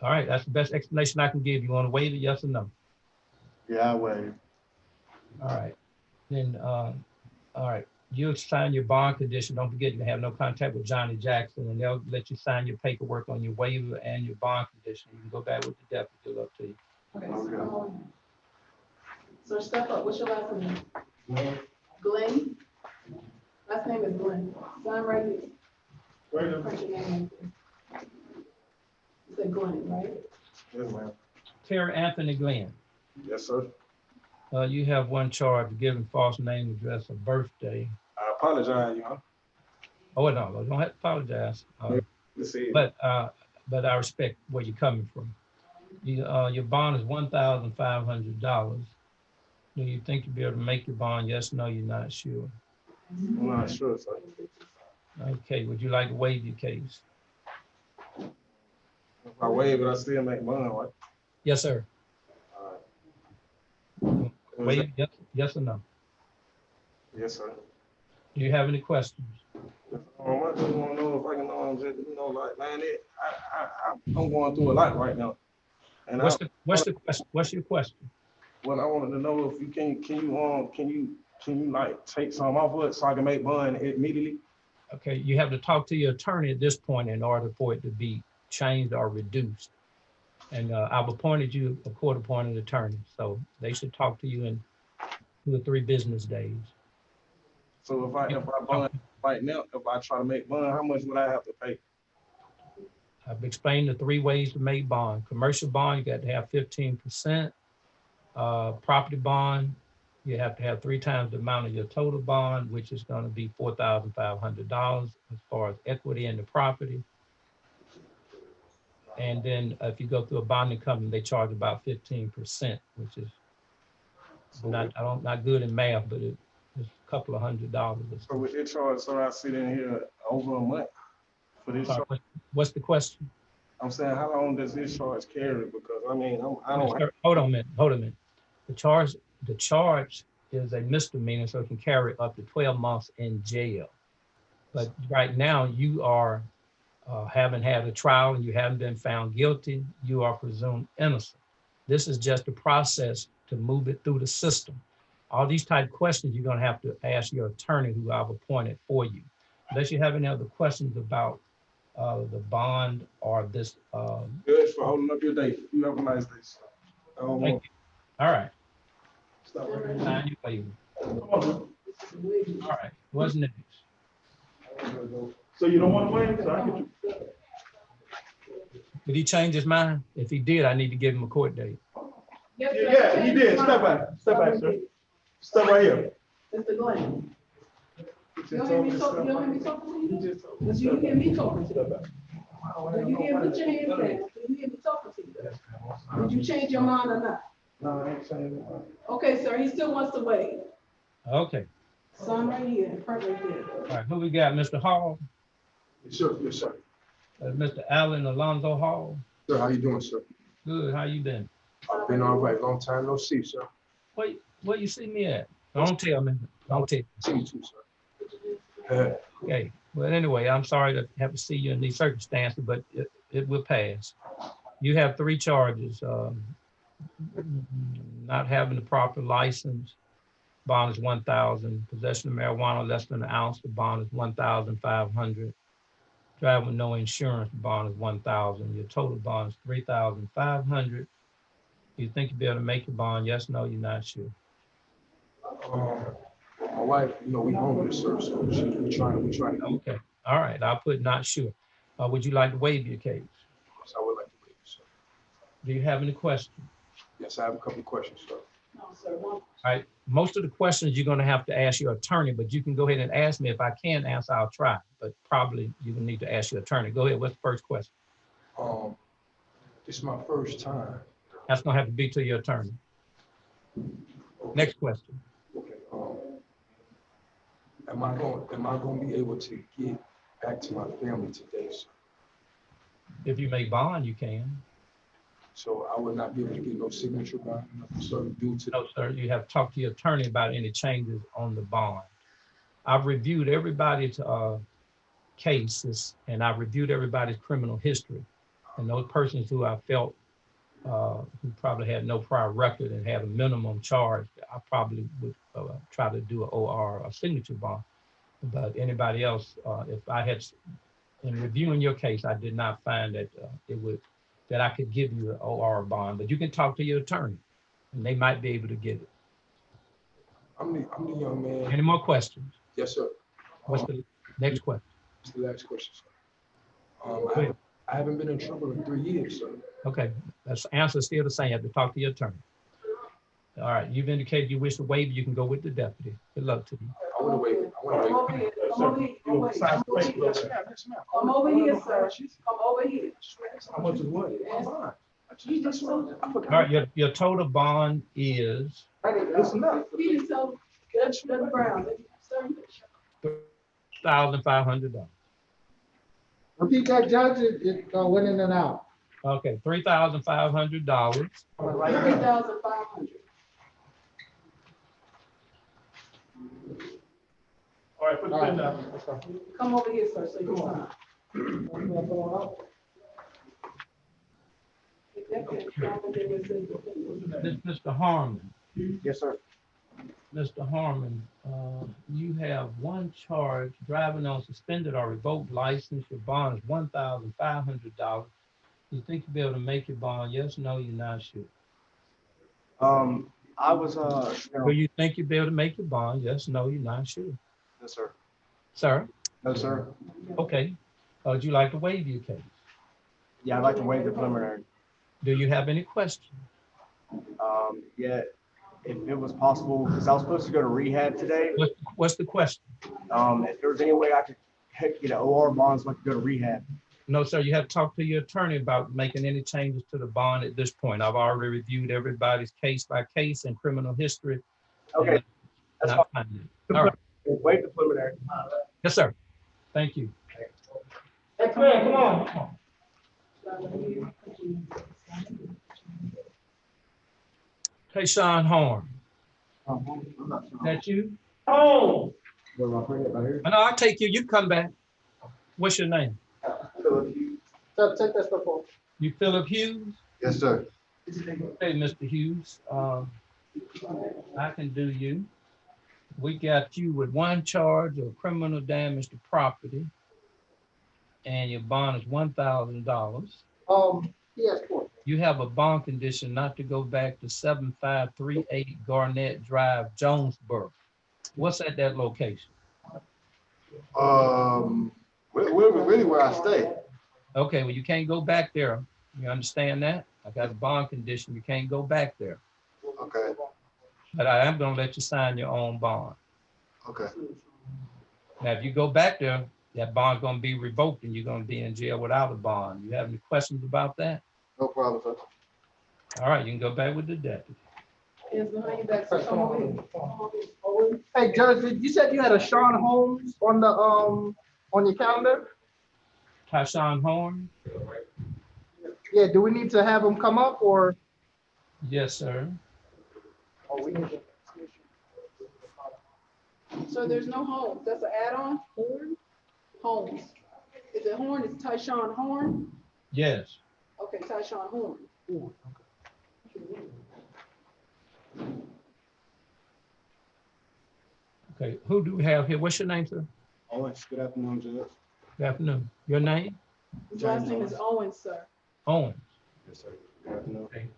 All right, that's the best explanation I can give. You want to waive it, yes or no? Yeah, I waive. All right, then, all right, you'll sign your bond condition. Don't forget you have no contact with Johnny Jackson, and they'll let you sign your paperwork on your waiver and your bond condition. You can go back with the deputy, it's up to you. Okay, so step up, what's your last name? Glenn? Last name is Glenn. Sign right here. Print your name in. You said Glenn, right? Yes, ma'am. Terry Anthony Glenn. Yes, sir. You have one charge of giving false name, address, or birthday. I apologize, y'all. Oh, no, you don't have to apologize. But I respect where you're coming from. Your bond is $1,500. Do you think you'll be able to make your bond? Yes, no, you're not sure. I'm not sure, sir. Okay, would you like to waive your case? If I waive it, I still make bond, right? Yes, sir. Waive, yes or no? Yes, sir. Do you have any questions? I just want to know if I can like, man, I'm going through a lot right now. And what's the question? What's your question? Well, I wanted to know if you can you like take some off of it so I can make bond immediately? Okay, you have to talk to your attorney at this point in order for it to be changed or reduced. And I've appointed you a court-appointed attorney, so they should talk to you in 2 or 3 business days. So if I bond right now, if I try to make bond, how much would I have to pay? I've explained the 3 ways to make bond. Commercial bond, you got to have 15%. Property bond, you have to have 3 times the amount of your total bond, which is going to be $4,500 as far as equity in the property. And then if you go through a bonding company, they charge about 15%, which is not good in math, but it's a couple of $100. So with this charge, so I sit in here over a month for this charge? What's the question? I'm saying, how long does this charge carry? Because I mean, I don't. Hold on a minute. The charge is a misdemeanor, so it can carry up to 12 months in jail. But right now, you are haven't had a trial and you haven't been found guilty. You are presumed innocent. This is just a process to move it through the system. All these type of questions you're going to have to ask your attorney, who I've appointed for you. Unless you have any other questions about the bond or this. Good for holding up your date. You have a nice day, sir. Thank you. All right. Stop right here. Sign your waiver. Come on. All right. What's next? So you don't want to wait? So I get you. Did he change his mind? If he did, I need to give him a court date. Yeah, he did. Step back, sir. Step right here. Mr. Glenn. You don't hear me talking to you? Did you hear me talking to you? Did you hear me put your hands down? Did you hear me talking to you? Did you change your mind or not? No, I ain't saying that. Okay, sir, he still wants to waive. Okay. Sign right here, print right there. All right. Who we got? Mr. Hall? Yes, sir. Yes, sir. Mr. Allen Alonzo Hall? Sir, how you doing, sir? Good. How you been? I've been all right. Long time no see, sir. Where you see me at? Don't tell me. Don't tell me. See you too, sir. Okay. Well, anyway, I'm sorry to have to see you in these circumstances, but it will pass. You have 3 charges. Not having the proper license, bond is $1,000. Possession of marijuana less than an ounce, the bond is $1,500. Driving with no insurance, the bond is $1,000. Your total bond is $3,500. You think you'll be able to make your bond? Yes, no, you're not sure. My wife, we homeless, sir, so we trying to. Okay. All right. I'll put not sure. Would you like to waive your case? Yes, I would like to waive, sir. Do you have any questions? Yes, I have a couple of questions, sir. No, sir, one. All right, most of the questions you're gonna have to ask your attorney, but you can go ahead and ask me. If I can answer, I'll try, but probably you will need to ask your attorney. Go ahead, what's the first question? This is my first time. That's gonna have to be to your attorney. Next question. Okay, am I gonna be able to get back to my family today, sir? If you make bond, you can. So I would not be able to get no signature by sir, due to. No, sir, you have to talk to your attorney about any changes on the bond. I've reviewed everybody's cases, and I've reviewed everybody's criminal history. And those persons who I felt who probably had no prior record and had a minimum charge, I probably would try to do an OR or signature bond. But anybody else, if I had, in reviewing your case, I did not find that that I could give you an OR bond, but you can talk to your attorney and they might be able to get it. I'm the young man. Any more questions? Yes, sir. What's the next question? It's the last question, sir. I haven't been in trouble in 3 years, sir. Okay, that's answer still the same. You have to talk to your attorney. All right, you've indicated you wish to waive. You can go with the deputy. Good luck to you. I want to waive it. Come over here, sir. Come over here. How much is what? You just told him. All right, your total bond is Listen up. He just told Judge Brown. $1,500. Repeat that, Judge. It went in and out. Okay, $3,500. $3,500. All right, put the pen down. Come over here, sir, so you can sign. Mr. Harmon. Yes, sir. Mr. Harmon, you have one charge, driving on suspended or revoked license. Your bond is $1,500. You think you'll be able to make your bond? Yes, no, you're not sure. I was Well, you think you'll be able to make your bond? Yes, no, you're not sure. Yes, sir. Sir? No, sir. Okay. Would you like to waive your case? Yeah, I'd like to waive the preliminary. Do you have any questions? Yeah, if it was possible, because I was supposed to go to rehab today. What's the question? If there was any way I could get an OR bond so I could go to rehab. No, sir, you have to talk to your attorney about making any changes to the bond at this point. I've already reviewed everybody's case by case and criminal history. Okay, that's fine. All right. Waive the preliminary. Yes, sir. Thank you. Hey, Claire, come on. Hey, Sean Horn. That you? Oh. No, I'll take you. You come back. What's your name? So take that stuff off. You Philip Hughes? Yes, sir. Hey, Mr. Hughes. I can do you. We got you with one charge of criminal damage to property, and your bond is $1,000. Yes, sir. You have a bond condition not to go back to 7538 Garnett Drive, Jonesboro. What's at that location? Really where I stay. Okay, well, you can't go back there. You understand that? I got a bond condition. You can't go back there. Okay. But I am going to let you sign your own bond. Okay. Now, if you go back there, that bond's going to be revoked and you're going to be in jail without a bond. You have any questions about that? No problem, sir. All right, you can go back with the deputy. Hey, Judge, you said you had a Sean Holmes on the on your calendar? Tyshawn Horn? Yeah, do we need to have him come up or? Yes, sir. Oh, we need to. So there's no Holmes. That's an add-on? Horn? Holmes. Is it Horn? It's Tyshawn Horn? Yes. Okay, Tyshawn Horn. Okay, who do we have here? What's your name, sir? Owens, good afternoon, Judge. Good afternoon. Your name? His last name is Owens, sir. Owens. Yes, sir. Good afternoon. Okay.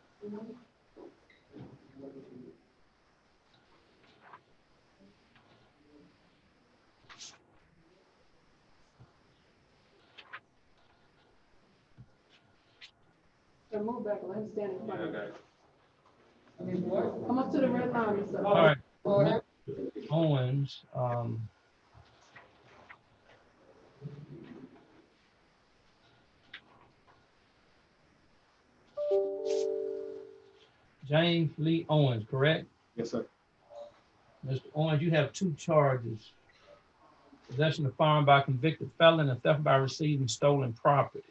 So move back, let him stand in front of you. Come up to the red line, Mr. All right. Mr. Owens, James Lee Owens, correct? Yes, sir. Mr. Owens, you have 2 charges. Possession of firearm by convicted felon and theft by receiving stolen property.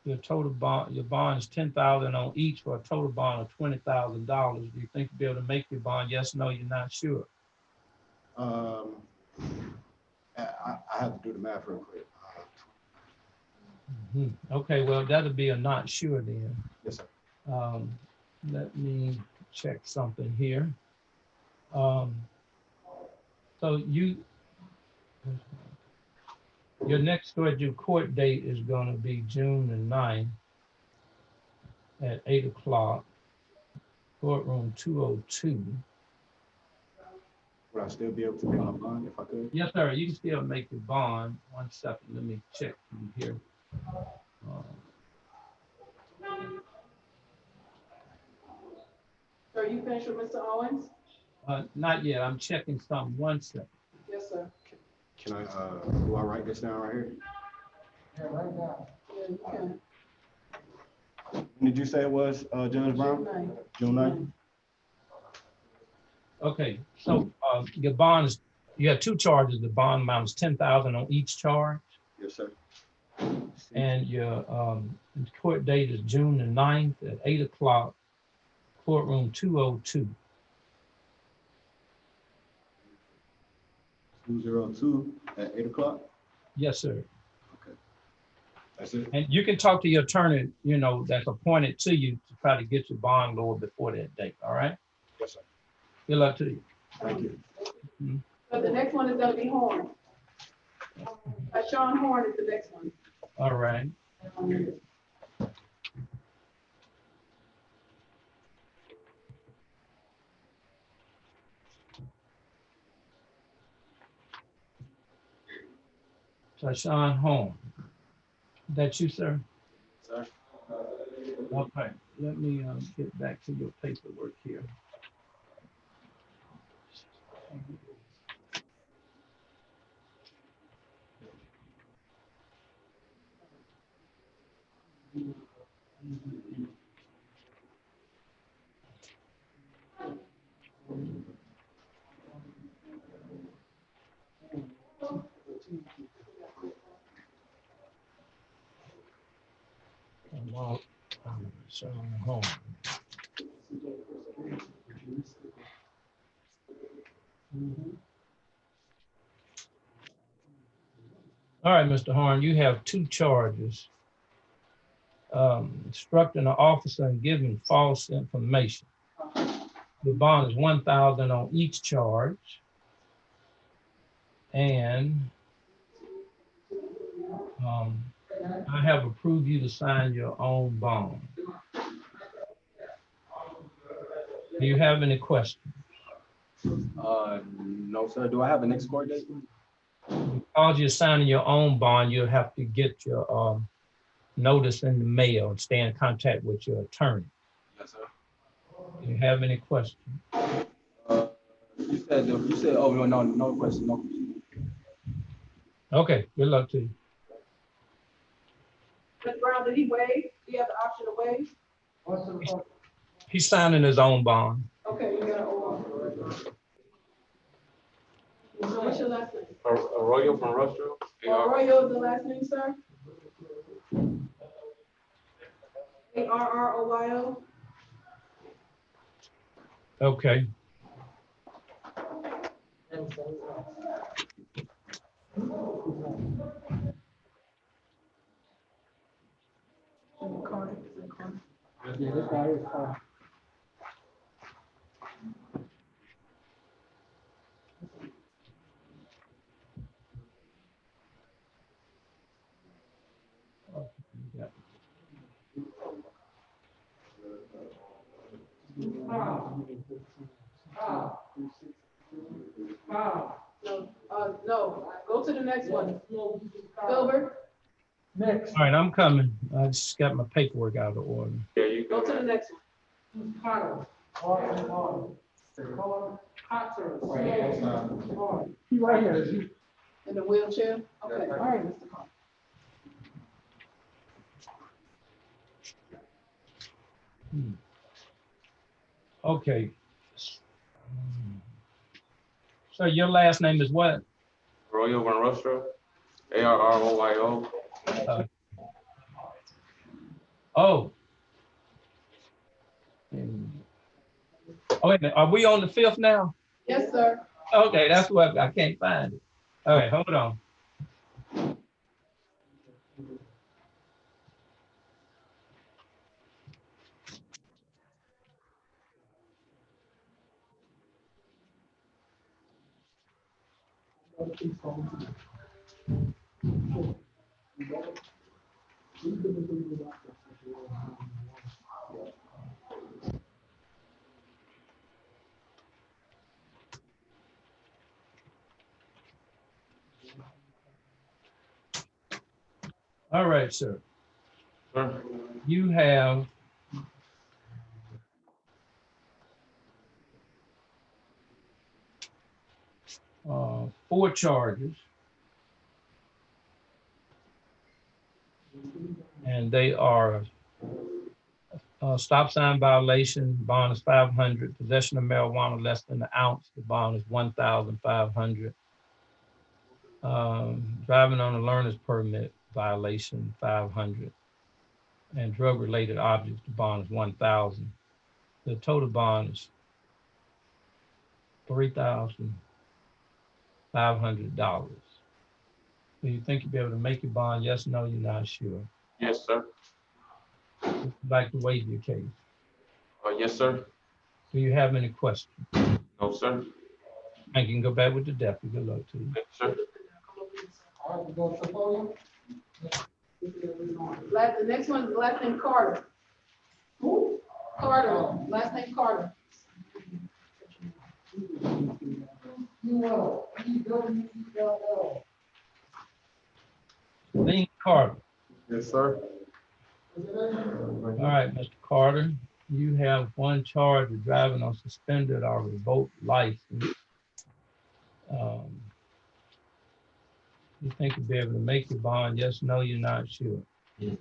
Your bond is $10,000 on each for a total bond of $20,000. Do you think you'll be able to make your bond? Yes, no, you're not sure. I have to do the math real quick. Okay, well, that'll be a not sure then. Yes, sir. Let me check something here. So your next scheduled court date is going to be June the 9th at 8 o'clock, courtroom 202. Would I still be able to pay my bond if I could? Yes, sir. You can still make your bond. 1 second. Let me check here. So are you finished with Mr. Owens? Not yet. I'm checking something. 1 second. Yes, sir. Can I, do I write this down right here? Yeah, right now. Yeah, you can. When did you say it was, Judge Brown? June 9th? Okay, so your bond is, you have 2 charges. The bond amount is $10,000 on each charge. Yes, sir. And your court date is June the 9th at 8 o'clock, courtroom 202. 202 at 8 o'clock? Yes, sir. Okay. That's it? And you can talk to your attorney, you know, that's appointed to you to try to get your bond lower before that date, all right? Yes, sir. Good luck to you. Thank you. So the next one is gonna be Horn. Sean Horn is the next one. All right. So Sean Horn, that you, sir? Sir. Okay, let me get back to your paperwork here. Sean Horn. All right, Mr. Horn, you have 2 charges. Instructing an officer and giving false information. The bond is $1,000 on each charge. And I have approved you to sign your own bond. Do you have any questions? No, sir. Do I have a next court date? Because you're signing your own bond, you'll have to get your notice in the mail and stay in contact with your attorney. Yes, sir. Do you have any questions? You said, oh, no question, no question. Okay, good luck to you. Mr. Brown, did he waive? Do you have the option to waive? He's signing his own bond. Okay, you got what's your last name? Arroyo from Russell. Arroyo is the last name, sir? Arroyo. Okay. Yeah, this guy is No, go to the next one. Gilbert, next. All right, I'm coming. I just got my paperwork out of order. There you go to the next one. Carter. He right here. Is he? In the wheelchair? Okay, all right, Mr. Carter. Okay. So your last name is what? Arroyo Van Rostro, Arroyo. Oh. Oh, wait a minute. Are we on the 5th now? Yes, sir. Okay, that's what I can't find it. All right, hold on. All right, sir. You have four charges, and they are stop sign violation, bond is 500, possession of marijuana less than an ounce, the bond is 1,500. Driving on a learner's permit violation, 500. And drug-related objects, the bond is 1,000. The total bond is $3,500. Do you think you'll be able to make your bond? Yes, no, you're not sure. Yes, sir. Would you like to waive your case? Yes, sir. Do you have any questions? No, sir. And you can go back with the deputy. Good luck to you. Yes, sir. All right, go to the podium. The next one is last name Carter. Who? Carter, last name Carter. Dean Carter. Yes, sir. All right, Mr. Carter, you have one charge of driving on suspended or revoked license. You think you'll be able to make your bond? Yes, no, you're not sure. Do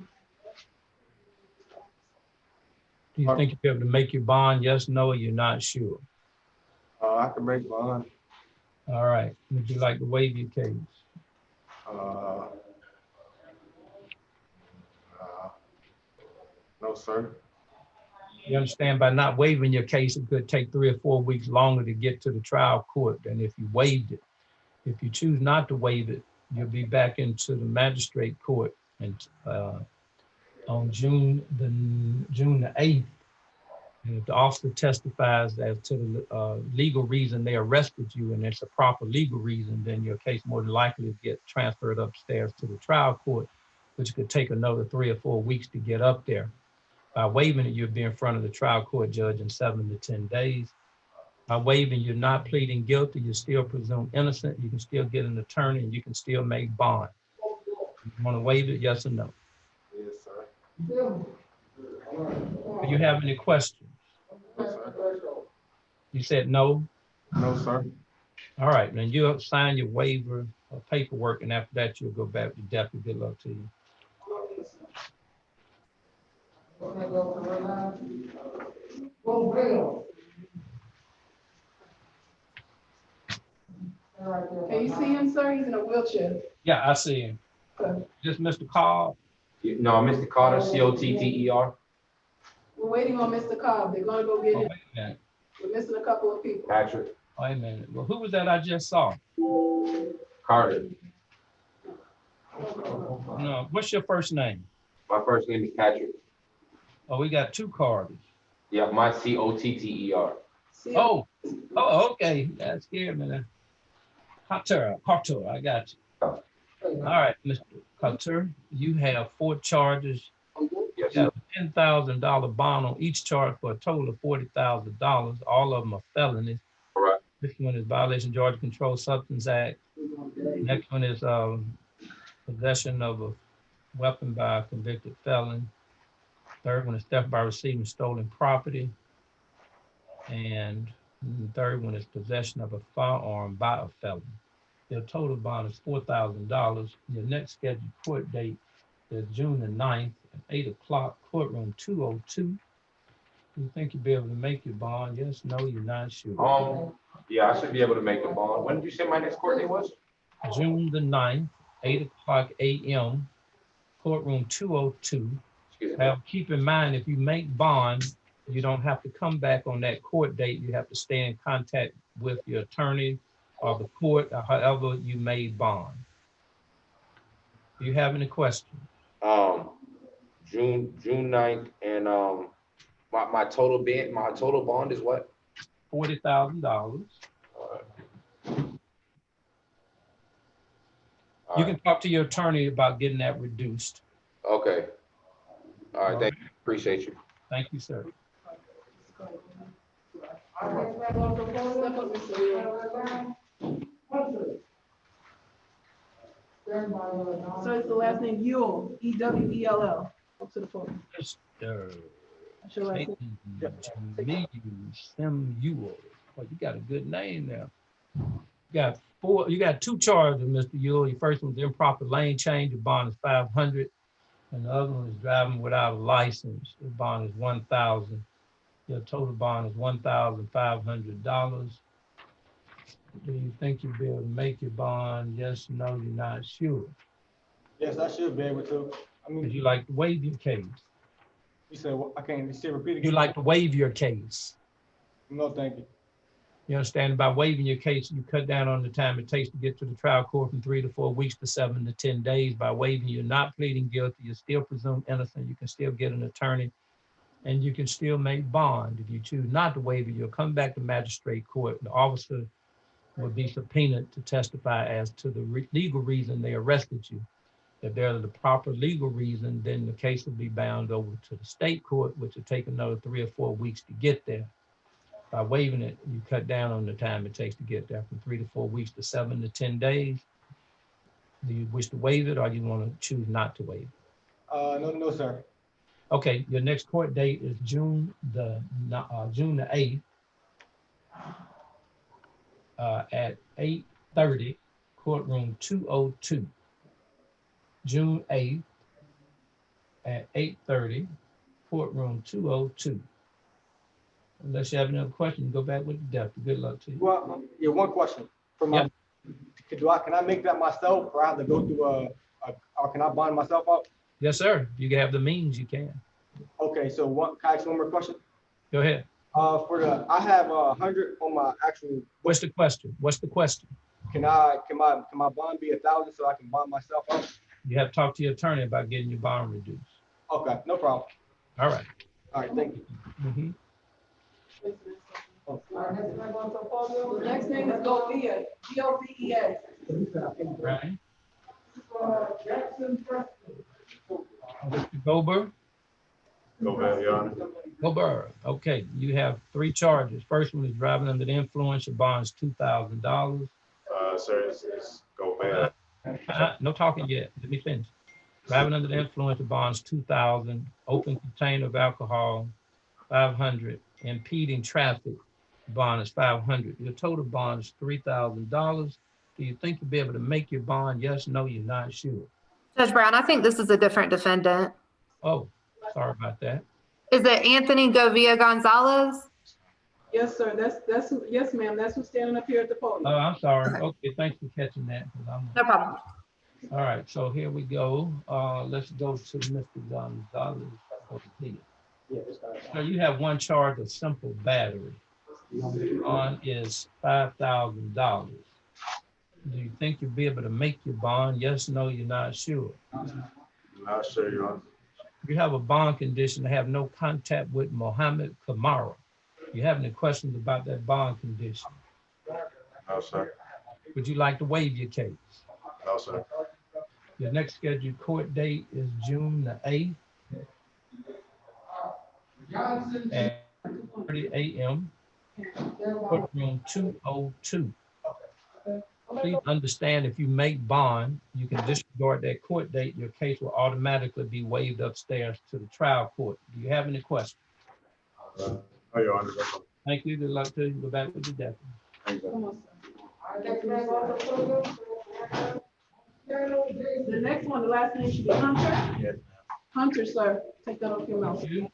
you think you'll be able to make your bond? Yes, no, you're not sure. I can make bond. All right, would you like to waive your case? No, sir. You understand, by not waiving your case, it could take 3 or 4 weeks longer to get to the trial court than if you waived it. If you choose not to waive it, you'll be back into the magistrate court and on June the 8th. And if the officer testifies as to the legal reason they arrested you and it's a proper legal reason, then your case more than likely will get transferred upstairs to the trial court, which could take another 3 or 4 weeks to get up there. By waiving it, you'll be in front of the trial court judge in 7 to 10 days. By waiving, you're not pleading guilty, you're still presumed innocent, you can still get an attorney, and you can still make bond. You want to waive it, yes or no? Yes, sir. Do you have any questions? No, sir. You said no? No, sir. All right, then you'll sign your waiver or paperwork, and after that, you'll go back to deputy. Good luck to you. Can you see him, sir? He's in a wheelchair. Yeah, I see him. Okay. Just Mr. Cobb? No, Mr. Carter, C-O-T-T-E-R. We're waiting on Mr. Cobb. They're gonna go get Oh, him. wait a minute. We're missing a couple of people. Patrick Wait a minute. Well, who was that I just saw? Carter. No, what's your first name? My first name is Patrick. Oh, we got two Carters. Yeah, my C-O-T-T-E-R. Oh, okay. That scared me then. Carter, I got you. All right, Mr. Carter, you have 4 charges. Yes, You have a $10,000 bond on each charge for a total of $40,000. All of them are felonies. Correct. This one is violation of Georgia Controlled Substance Act. Next one is possession of a weapon by a convicted felon. Third one is theft by receiving stolen property. And the third one is possession of a firearm by a felon. Your total bond is $4,000. Your next scheduled court date is June the 9th at 8 o'clock, courtroom 202. You think you'll be able to make your bond? Yes, no, you're not sure. Yeah, I should be able to make a bond. When did you say my next court date was? June the 9th, 8 o'clock a.m., courtroom 202. Now, keep in mind, if you make bond, you don't have to come back on that court date. You have to stay in contact with your attorney or the court, or however you made bond. Do you have any questions? June 9th, and my total bond is what? $40,000. You can talk to your attorney about getting that reduced. Okay. All right, thank you. Appreciate you. Thank you, sir. So it's the last name Ewell, E-W-E-L-L. Up to the phone. That's your last name. Sim Ewell. Well, you got a good name now. You got two charges, Mr. Ewell. Your first one was improper lane change. The bond is $500. And the other one is driving without a license. The bond is $1,000. Your total bond is $1,500. Do you think you'll be able to make your bond? Yes, no, you're not sure. Yes, I should be able to. I mean, Would you like to waive your case? You said, I can't say repeat You like to waive your case? No, thank you. You understand, by waiving your case, you cut down on the time it takes to get to the trial court from 3 to 4 weeks to 7 to 10 days. By waiving, you're not pleading guilty, you're still presumed innocent, you can still get an attorney, and you can still make bond. If you choose not to waive it, you'll come back to magistrate court. The officer will be subpoenaed to testify as to the legal reason they arrested you. If there's the proper legal reason, then the case will be bound over to the state court, which will take another 3 or 4 weeks to get there. By waiving it, you cut down on the time it takes to get there from 3 to 4 weeks to 7 to 10 days. Do you wish to waive it, or you want to choose not to waive it? No, sir. Okay, your next court date is June the 8th at 8:30, courtroom 202. June 8th at 8:30, courtroom 202. Unless you have another question, go back with the deputy. Good luck to you. Well, yeah, one question. For my, can I make that myself, or I have to go through or can I bond myself up? Yes, sir. You can have the means, you can. Okay, so can I ask one more question? Go ahead. I have 100 on my actual. What's the question? What's the question? Can my bond be 1,000 so I can bond myself up? You have to talk to your attorney about getting your bond reduced. Okay, no problem. All right. All right, thank you. Mm-hmm. The next name is Govea, G-O-V-E-A. Right. Jackson Preston. Mr. Gober? Gober, Your Honor. Gober. Okay, you have 3 charges. First one is driving under the influence. Your bond is $2,000. Sir, it's Gober. No talking yet. Let me finish. Driving under the influence of bonds $2,000. Open container of alcohol $500. Impeding traffic bond is $500. Your total bond is $3,000. Do you think you'll be able to make your bond? Yes, no, you're not sure. Judge Brown, I think this is a different defendant. Oh, sorry about that. Is it Anthony Govea Gonzalez? Yes, sir. That's who, yes, ma'am. That's who's standing up here at the podium. Oh, I'm sorry. Okay, thanks for catching that. No problem. All right, so here we go. Let's go to Mr. Gonzalez. So you have 1 charge of simple battery. Bond is $5,000. Do you think you'll be able to make your bond? Yes, no, you're not sure. Not sure, Your Honor. You have a bond condition to have no contact with Mohammed Kamara. You have any questions about that bond condition? No, sir. Would you like to waive your case? No, sir. Your next scheduled court date is June the 8th at 30 a.m. courtroom 202. Please understand, if you make bond, you can disregard that court date. Your case will automatically be waived upstairs to the trial court. Do you have any questions? No, Your Honor. Thank you. Good luck to you. Go back with the deputy. Come on, sir. The next one, the last name should be Hunter. Yes. Hunter, sir. Take that off your mouth. Your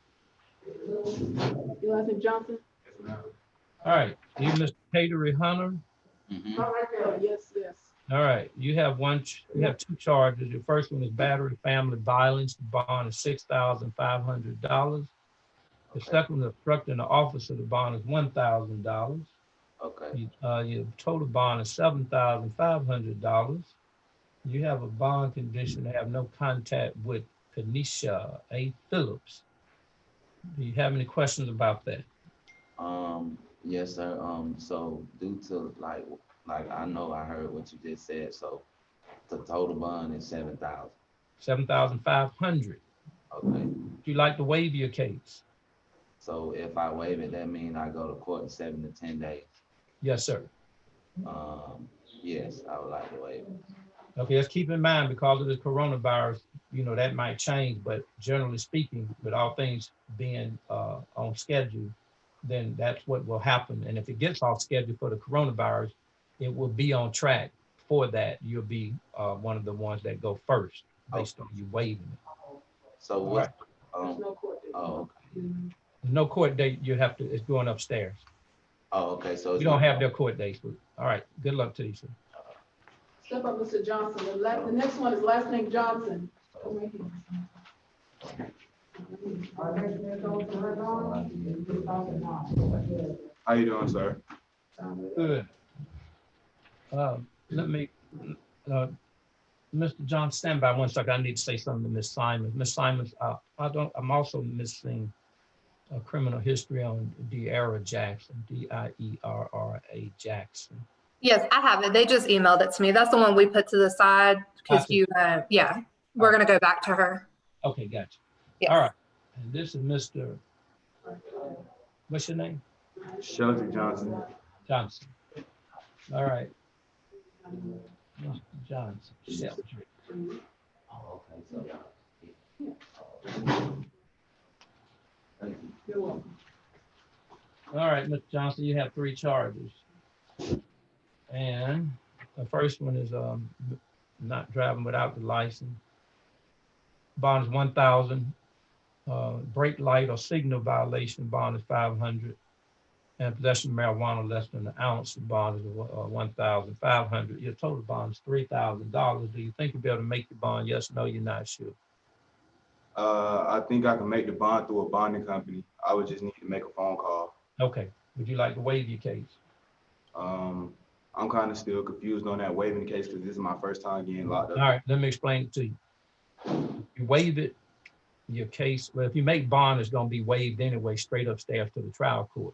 last name Johnson? All right. You, Mr. Catering Hunter. Oh, yes, yes. All right. You have two charges. Your first one is battery, family violence. The bond is $6,500. The second one, obstructing the office of the bond, is $1,000. Okay. Your total bond is $7,500. You have a bond condition to have no contact with Kenesha A. Phillips. Do you have any questions about that? Yes, sir. So due to like I know I heard what you just said. So the total bond is 7,000. 7,500. Okay. Would you like to waive your case? So if I waive it, that means I go to court in 7 to 10 days. Yes, sir. Yes, I would like to waive it. Okay, let's keep in mind because of the coronavirus, that might change, but generally speaking, with all things being on schedule, then that's what will happen. And if it gets off schedule for the coronavirus, it will be on track for that. You'll be one of the ones that go first based on you waiving it. So what? Okay. No court date, it's going upstairs. Oh, okay. So you don't have their court dates. All right, good luck to you, sir. Step up, Mr. Johnson. The next one is last name Johnson. How you doing, sir? Good. Let me, Mr. John, stand by one second. I need to say something to Ms. Simons. Ms. Simons, I'm also missing a criminal history on De'Ara Jackson, D-I-E-R-R-A Jackson. Yes, I have it. They just emailed it to me. That's the one we put to the side because we're going to go back to her. Okay, gotcha. Yes. All right. And this is Mr. What's your name? Shelby Johnson. Johnson. All right. Mr. Johnson. Shelby. Oh, okay. You're welcome. All right, Mr. Johnson, you have 3 charges. And the first one is not driving without the license. Bond is 1,000. Brake light or signal violation, bond is 500. And possession of marijuana less than an ounce, the bond is 1,500. Your total bond is $3,000. Do you think you'll be able to make the bond? Yes, no, you're not sure. I think I can make the bond through a bonding company. I would just need to make a phone call. Okay. Would you like to waive your case? I'm kind of still confused on that waiving case because this is my first time getting locked up. All right, let me explain it to you. You waive it, your case, well, if you make bond, it's going to be waived anyway, straight upstairs to the trial court.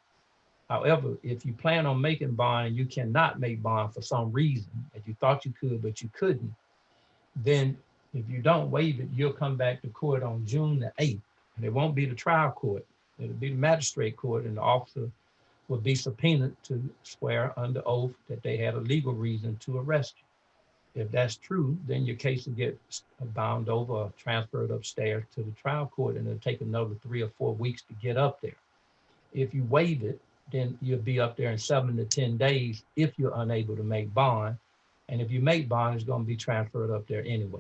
However, if you plan on making bond and you cannot make bond for some reason that you thought you could, but you couldn't, then if you don't waive it, you'll come back to court on June the 8th. And it won't be the trial court. It'll be the magistrate court, and the officer will be subpoenaed to swear under oath that they had a legal reason to arrest you. If that's true, then your case will get bound over or transferred upstairs to the trial court, and it'll take another 3 or 4 weeks to get up there. If you waive it, then you'll be up there in 7 to 10 days if you're unable to make bond. And if you make bond, it's going to be transferred up there anyway.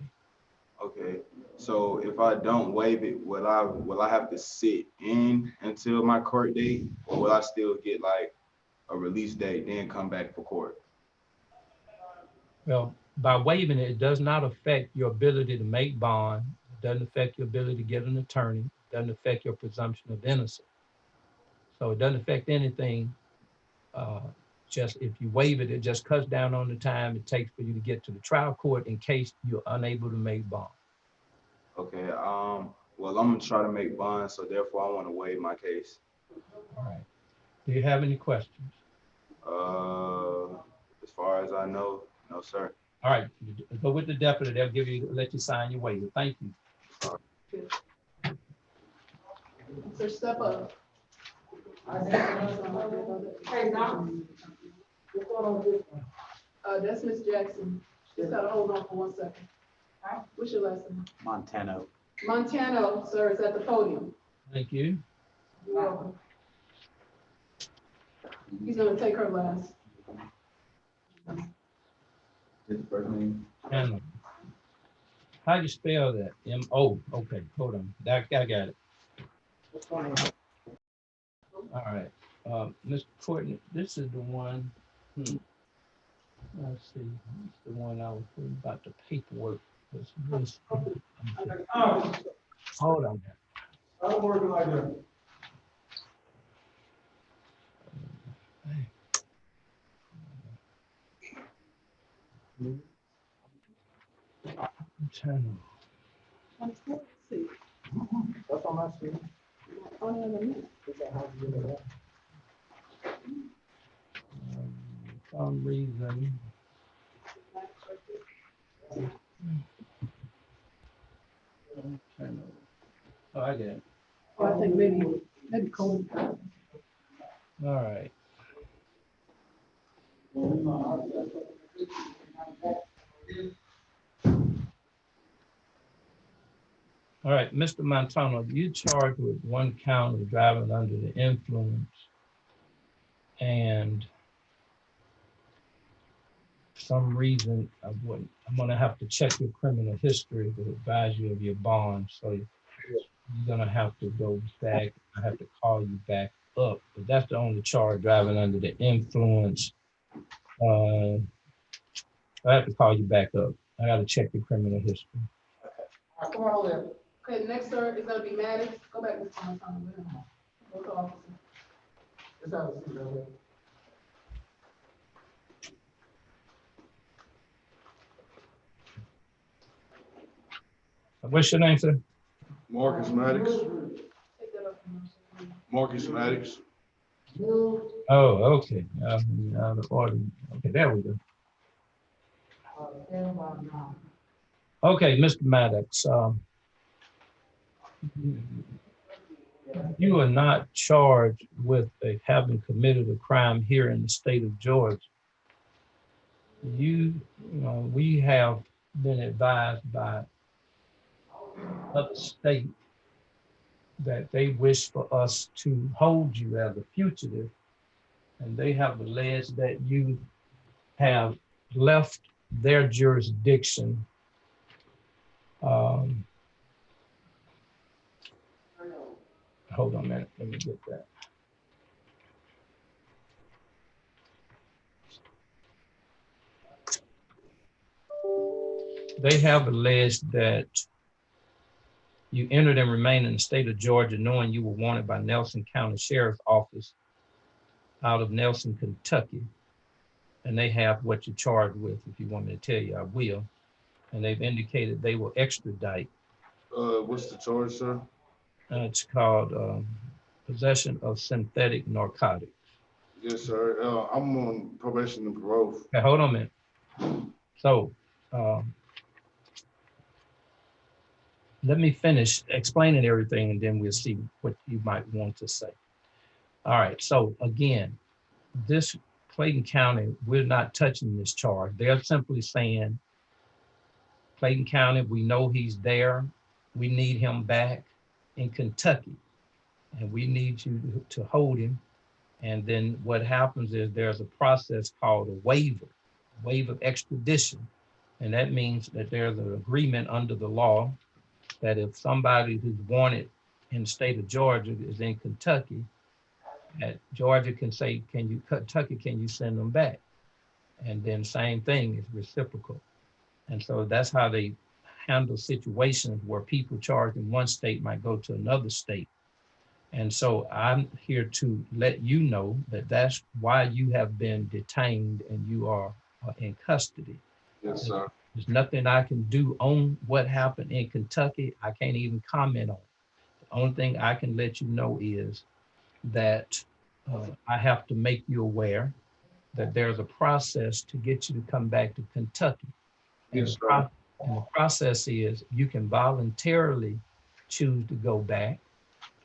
Okay, so if I don't waive it, will I have to sit in until my court date, or will I still get like a release date, then come back for court? Well, by waiving it, it does not affect your ability to make bond. It doesn't affect your ability to get an attorney. It doesn't affect your presumption of innocence. So it doesn't affect anything. Just if you waive it, it just cuts down on the time it takes for you to get to the trial court in case you're unable to make bond. Okay, well, I'm gonna try to make bond, so therefore I want to waive my case. All right. Do you have any questions? As far as I know, no, sir. All right, go with the deputy. They'll let you sign your waiver. Thank you. Sir, step up. Hey, Doc. That's Miss Jackson. Just gotta hold on for 1 second. What's your last name? Montano. Montano, sir, is at the podium. Thank you. You're welcome. He's gonna take her last. His first name. Channel. How you spell that? M-O. Okay, hold on. I got it. All right. Mr. Courtney, this is the one. Let's see. It's the one I was talking about the paperwork. Hold on. I don't work like that. Channel. Let's see. That's on my screen. Only in a minute. Some reason. Channel. Oh, I get it. Oh, I think maybe Cody. All right. All right, Mr. Montano, you charged with 1 count of driving under the influence, and for some reason, I'm gonna have to check your criminal history to advise you of your bond. So you're gonna have to go back. I have to call you back up, but that's the only charge, driving under the influence. I have to call you back up. I gotta check your criminal history. Come on over there. Okay, next sir is gonna be Maddox. Go back this time. Go to officer. Let's have a seat over there. What's your name, sir? Marcus Maddox. Marcus Maddox. Oh, okay. Out of order. Okay, there we go. Okay, Mr. Maddox, you are not charged with having committed a crime here in the state of Georgia. We have been advised by other states that they wish for us to hold you as a fugitive, and they have alleged that you have left their jurisdiction hold on a minute, let me get that. They have alleged that you entered and remained in the state of Georgia knowing you were wanted by Nelson County Sheriff's Office out of Nelson, Kentucky. And they have what you're charged with. If you want me to tell you, I will. And they've indicated they will extradite. What's the charge, sir? It's called possession of synthetic narcotics. Yes, sir. I'm on probation and parole. Okay, hold on a minute. So let me finish explaining everything, and then we'll see what you might want to say. All right, so again, this Clayton County, we're not touching this charge. They're simply saying, Clayton County, we know he's there. We need him back in Kentucky, and we need you to hold him. And then what happens is there's a process called a waiver of extradition. And that means that there's an agreement under the law that if somebody who's wanted in the state of Georgia is in Kentucky, that Georgia can say, Kentucky, can you send them back? And then same thing is reciprocal. And so that's how they handle situations where people charged in one state might go to another state. And so I'm here to let you know that that's why you have been detained and you are in custody. Yes, sir. There's nothing I can do on what happened in Kentucky. I can't even comment on it. The only thing I can let you know is that I have to make you aware that there's a process to get you to come back to Kentucky. Yes, sir. And the process is you can voluntarily choose to go back,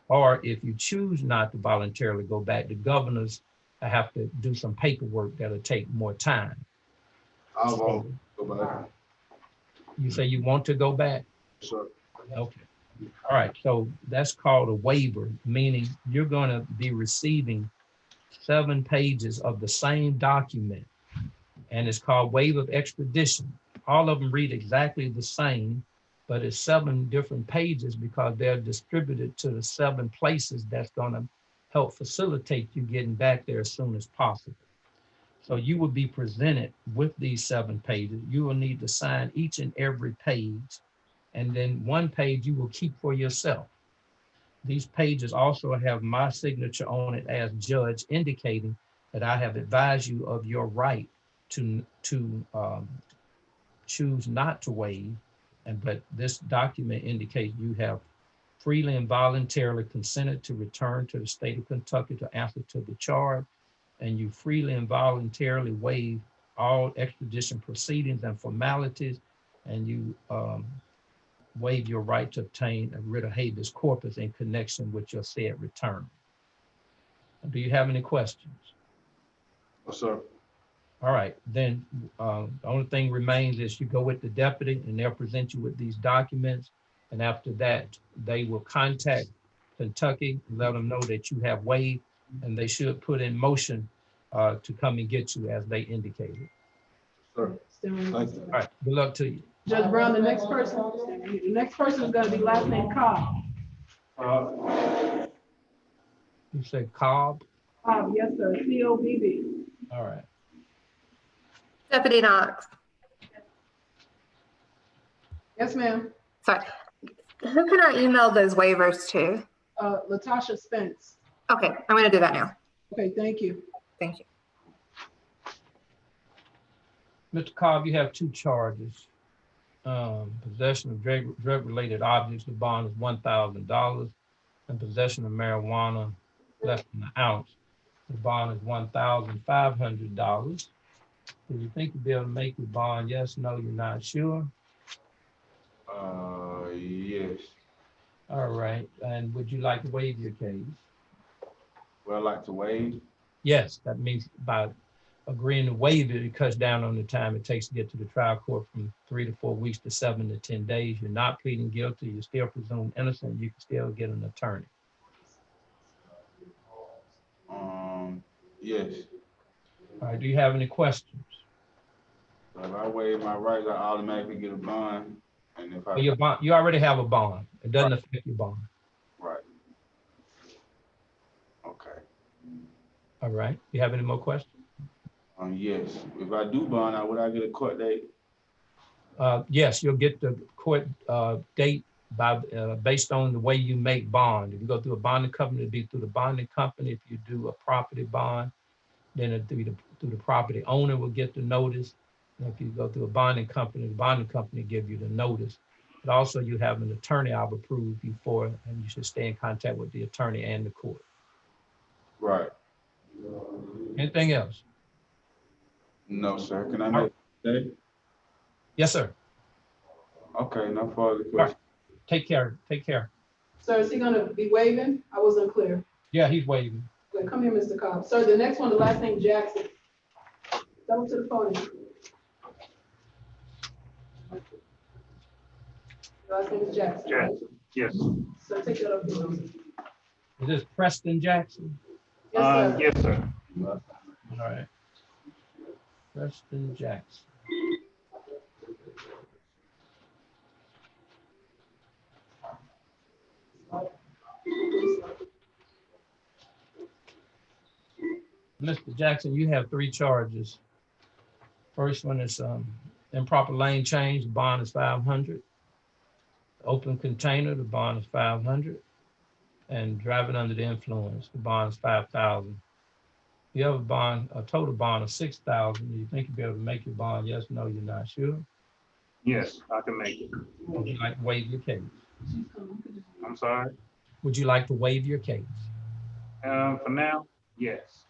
or if you choose not to voluntarily go back, the governors have to do some paperwork that'll take more time. I won't go back. You say you want to go back? Sure. Okay. All right. So that's called a waiver, meaning you're going to be receiving 7 pages of the same document, and it's called Waive of Extradition. All of them read exactly the same, but it's 7 different pages because they're distributed to the 7 places that's gonna help facilitate you getting back there as soon as possible. So you will be presented with these 7 pages. You will need to sign each and every page, and then 1 page you will keep for yourself. These pages also have my signature on it as judge, indicating that I have advised you of your right to choose not to waive, but this document indicates you have freely and voluntarily consented to return to the state of Kentucky to answer to the charge, and you freely and voluntarily waive all extradition proceedings and formalities, and you waive your right to obtain a writ of habeas corpus in connection with your said return. Do you have any questions? Yes, sir. All right, then the only thing remains is you go with the deputy and they'll present you with these documents. And after that, they will contact Kentucky and let them know that you have waived, and they should put in motion to come and get you as they indicated. Sir. All right, good luck to you. Judge Brown, the next person is gonna be last name Cobb. You said Cobb? Cobb, yes, sir, C-O-B-B. All right. Deputy Knox. Yes, ma'am. Sorry. Who can I email those waivers to? Latasha Spence. Okay, I'm going to do that now. Okay, thank you. Thank you. Mr. Cobb, you have 2 charges. Possession of drug-related objects, the bond is $1,000, and possession of marijuana less than an ounce, the bond is $1,500. Do you think you'll be able to make your bond? Yes, no, you're not sure? Yes. All right, and would you like to waive your case? Would I like to waive? Yes, that means by agreeing to waive it, it cuts down on the time it takes to get to the trial court from 3 to 4 weeks to 7 to 10 days. You're not pleading guilty, you're still presumed innocent, you can still get an attorney. Yes. All right, do you have any questions? So if I waive my rights, I automatically get a bond, and if I... Well, your bond, you already have a bond. It doesn't affect your bond. Right. Okay. All right, you have any more questions? Yes. If I do bond, would I get a court date? Yes, you'll get the court date by based on the way you make bond. If you go through a bonding company, it'd be through the bonding company. If you do a property bond, then it'd be through the property owner will get the notice. And if you go through a bonding company, the bonding company give you the notice. But also you have an attorney I've approved you for, and you should stay in contact with the attorney and the court. Right. Anything else? No, sir. Can I make a date? Yes, sir. Okay, no further questions. Right. Take care. Take care. Sir, is he gonna be waiving? I wasn't clear. Yeah, he's waiving. Okay, come here, Mr. Cobb. Sir, the next one, the last name Jackson. Come to the podium. Last name is Jackson. Jackson, yes. So take that up. Is this Preston Jackson? Yes, sir. Yes, sir. All right. Preston Jackson. Mr. Jackson, you have 3 charges. First one is improper lane change, the bond is 500. Open container, the bond is 500. And driving under the influence, the bond is 5,000. You have a total bond of 6,000. Do you think you'll be able to make your bond? Yes, no, you're not sure? Yes, I can make it. Would you like to waive your case? I'm sorry. Would you like to waive your case? For now, yes.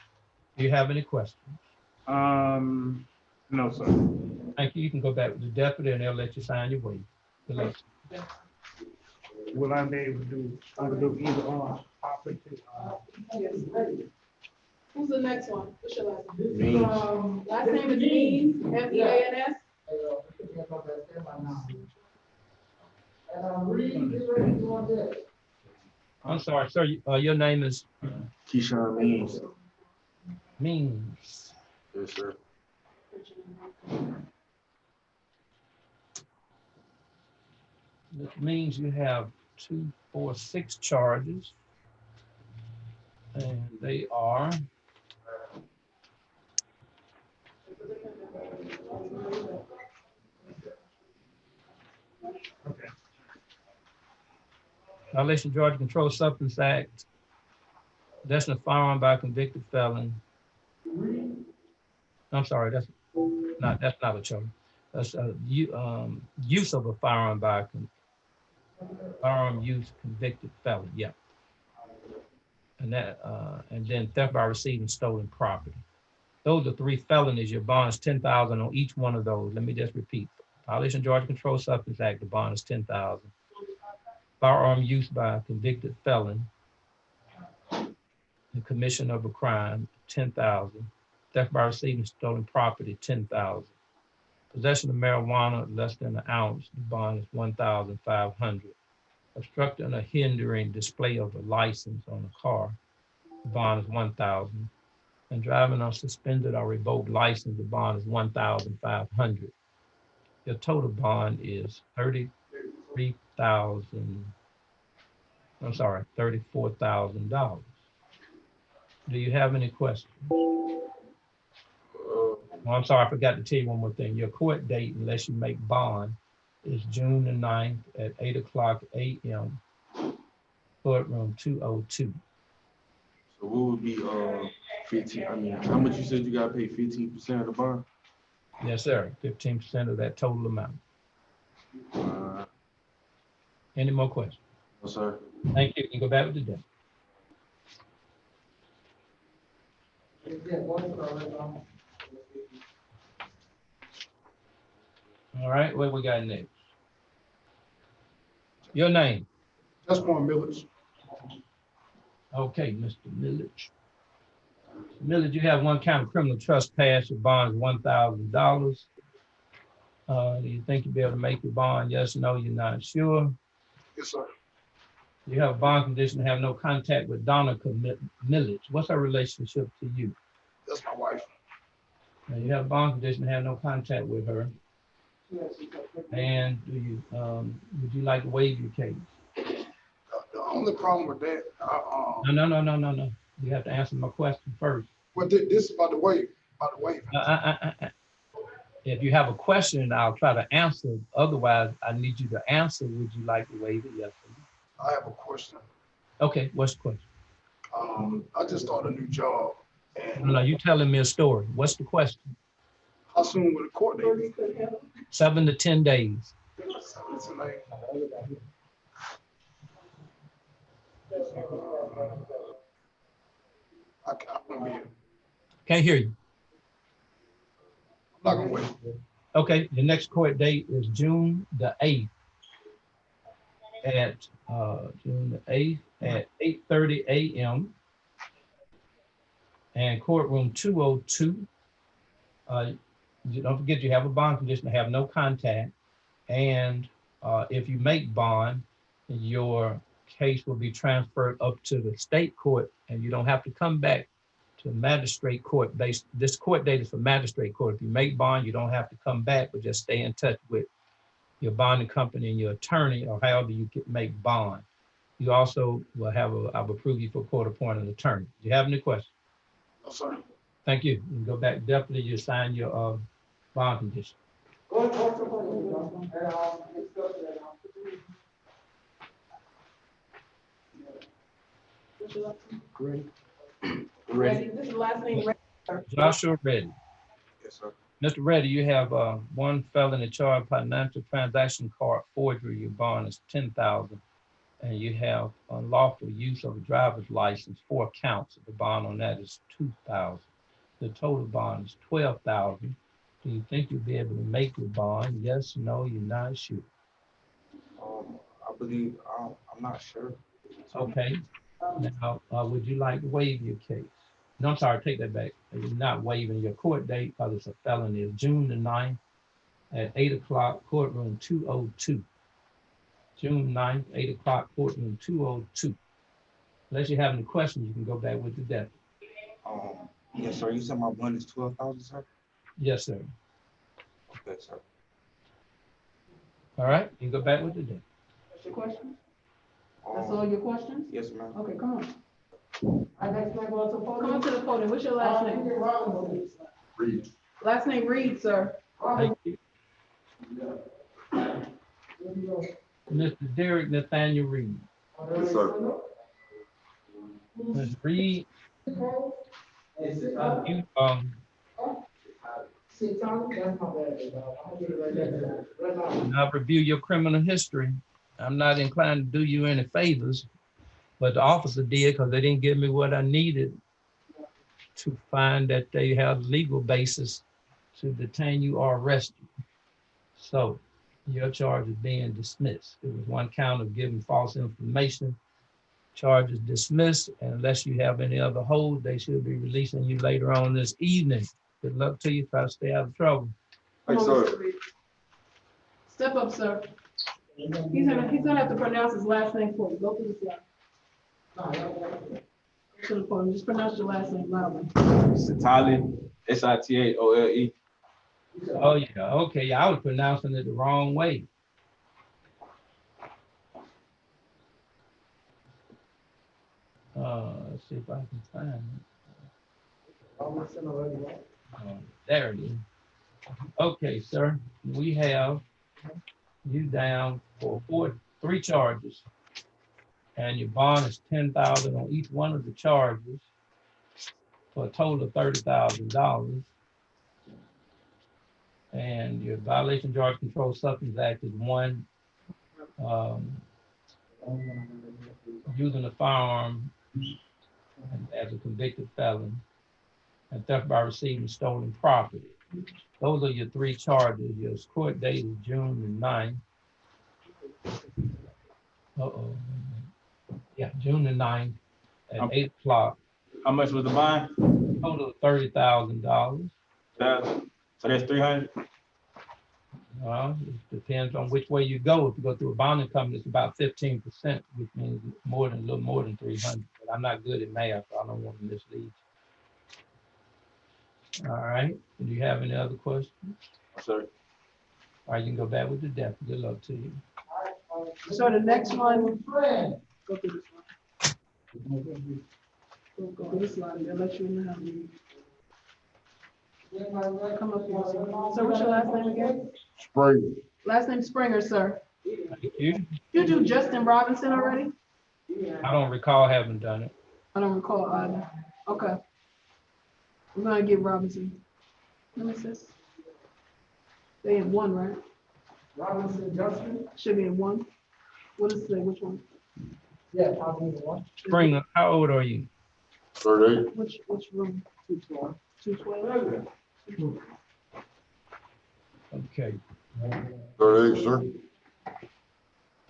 Do you have any questions? No, sir. Thank you. You can go back with the deputy and they'll let you sign your waiver. Good luck. Will I be able to do, I can do either or? Yes. Who's the next one? What's your last name? Means. Last name is Means, M-E-A-N-S. I'm sorry, sir. Your name is? Keyshawn Means. Means. Yes, sir. This means you have 2, 4, 6 charges. And they are violation of Georgia Controlled Substance Act, possession of firearm by a convicted felon. I'm sorry, that's not a charge. That's use of a firearm by a firearm use convicted felon. Yeah. And that and then theft by receiving stolen property. Those are 3 felonies. Your bond is $10,000 on each one of those. Let me just repeat. Violation of Georgia Controlled Substance Act, the bond is $10,000. Firearm use by a convicted felon, the commission of a crime, $10,000. Theft by receiving stolen property, $10,000. Possession of marijuana less than an ounce, the bond is $1,500. Obstructing or hindering display of a license on a car, the bond is $1,000. And driving on suspended or revoked license, the bond is $1,500. Your total bond is $34,000. Do you have any questions? Oh, I'm sorry, I forgot to tell you one more thing. Your court date, unless you make bond, is June the 9th at 8:00 a.m. Courtroom 202. So what would be 15? I mean, how much you said you gotta pay 15% of the bond? Yes, sir. 15% of that total amount. Any more questions? No, sir. Thank you. You can go back with the day. All right, what we got next? Your name? Just one Millage. Okay, Mr. Millage. Millage, you have 1 count of criminal trespass. Your bond is $1,000. Do you think you'll be able to make your bond? Yes, no, you're not sure. Yes, sir. You have a bond condition to have no contact with Donna Millage. What's her relationship to you? That's my wife. Now, you have a bond condition to have no contact with her. And do you would you like to waive your case? The only problem with that, No. You have to answer my question first. Well, this is about the waive. If you have a question, I'll try to answer. Otherwise, I need you to answer. Would you like to waive it? Yes or no? I have a question. Okay, what's the question? I just started a new job. No, you telling me a story. What's the question? How soon will the court date be? 7 to 10 days. 7 to 10 days. I won't be here. Can't hear you. I'm not gonna wait. Okay, the next court date is June the 8th at June the 8th at 8:30 a.m. and courtroom 202. Don't forget you have a bond condition to have no contact, and if you make bond, your case will be transferred up to the state court, and you don't have to come back to magistrate court. This court date is for magistrate court. If you make bond, you don't have to come back, but just stay in touch with your bonding company and your attorney, or however you can make bond. You also will have I've approved you for court-appointed attorney. Do you have any questions? No, sir. Thank you. You can go back. Definitely, you sign your bond condition. Great. Reddy, this is the last name. Reddy. Joshua Reddy. Yes, sir. Mr. Reddy, you have 1 felony charge, financial transaction card forgery. Your bond is $10,000, and you have unlawful use of a driver's license, 4 counts. The bond on that is $2,000. The total bond is $12,000. Do you think you'll be able to make your bond? Yes, no, you're not sure. I believe I'm not sure. Okay. Now, would you like to waive your case? No, I'm sorry, take that back. You're not waiving your court date because it's a felony. It's June the 9th at 8 o'clock, courtroom 202. June 9th, 8 o'clock, courtroom 202. Unless you have any questions, you can go back with the deputy. Yes, sir. You said my bond is 12,000, sir? Yes, sir. Okay, sir. All right, you go back with the debt. That's your question? That's all your questions? Yes, ma'am. Okay, come on. Come on to the podium. What's your last name? Reed. Last name Reed, sir. Thank you. Mr. Derek Nathaniel Reed. Yes, sir. Ms. Reed, you, when I review your criminal history, I'm not inclined to do you any favors, but the officer did because they didn't give me what I needed to find that they have legal basis to detain you or arrest you. So your charge is being dismissed. It was one count of giving false information. Charge is dismissed, and unless you have any other hold, they should be releasing you later on this evening. Good luck to you. Try to stay out of trouble. Come on, Mr. Reed. Step up, sir. He's gonna have to pronounce his last name for you. Go to the slide. To the podium. Just pronounce your last name loudly. Sitale, Sitaole. Oh yeah, okay. I was pronouncing it the wrong way. Let's see if I can find it. There it is. Okay, sir. We have you down for three charges, and your bond is $10,000 on each one of the charges, for a total of $30,000. And your violation charge controlled substance act is one. Using a firearm as a convicted felon, and theft by receiving stolen property. Those are your three charges. Your court date is June the 9th. Yeah, June the 9th at 8 o'clock. How much was the bond? Total of $30,000. So that's 300. Well, it depends on which way you go. If you go through a bonding company, it's about 15%, which means a little more than 300. But I'm not good at math, so I don't want to mislead you. All right. Do you have any other questions? Sir. All right, you can go back with the debt. Good luck to you. So the next one, go through this one. Go through this line. They'll let you know how to. Come up here, sir. So what's your last name again? Springer. Last name Springer, sir. Thank you. You do Justin Robinson already? I don't recall having done it. I don't recall either. Okay. We're gonna get Robinson. Let me see. They in one, right? Robinson Justin? Should be in one. What does it say? Which one? Yeah, probably in one. Springer, how old are you? 38. Which room? 212. 212. Okay. 38, sir.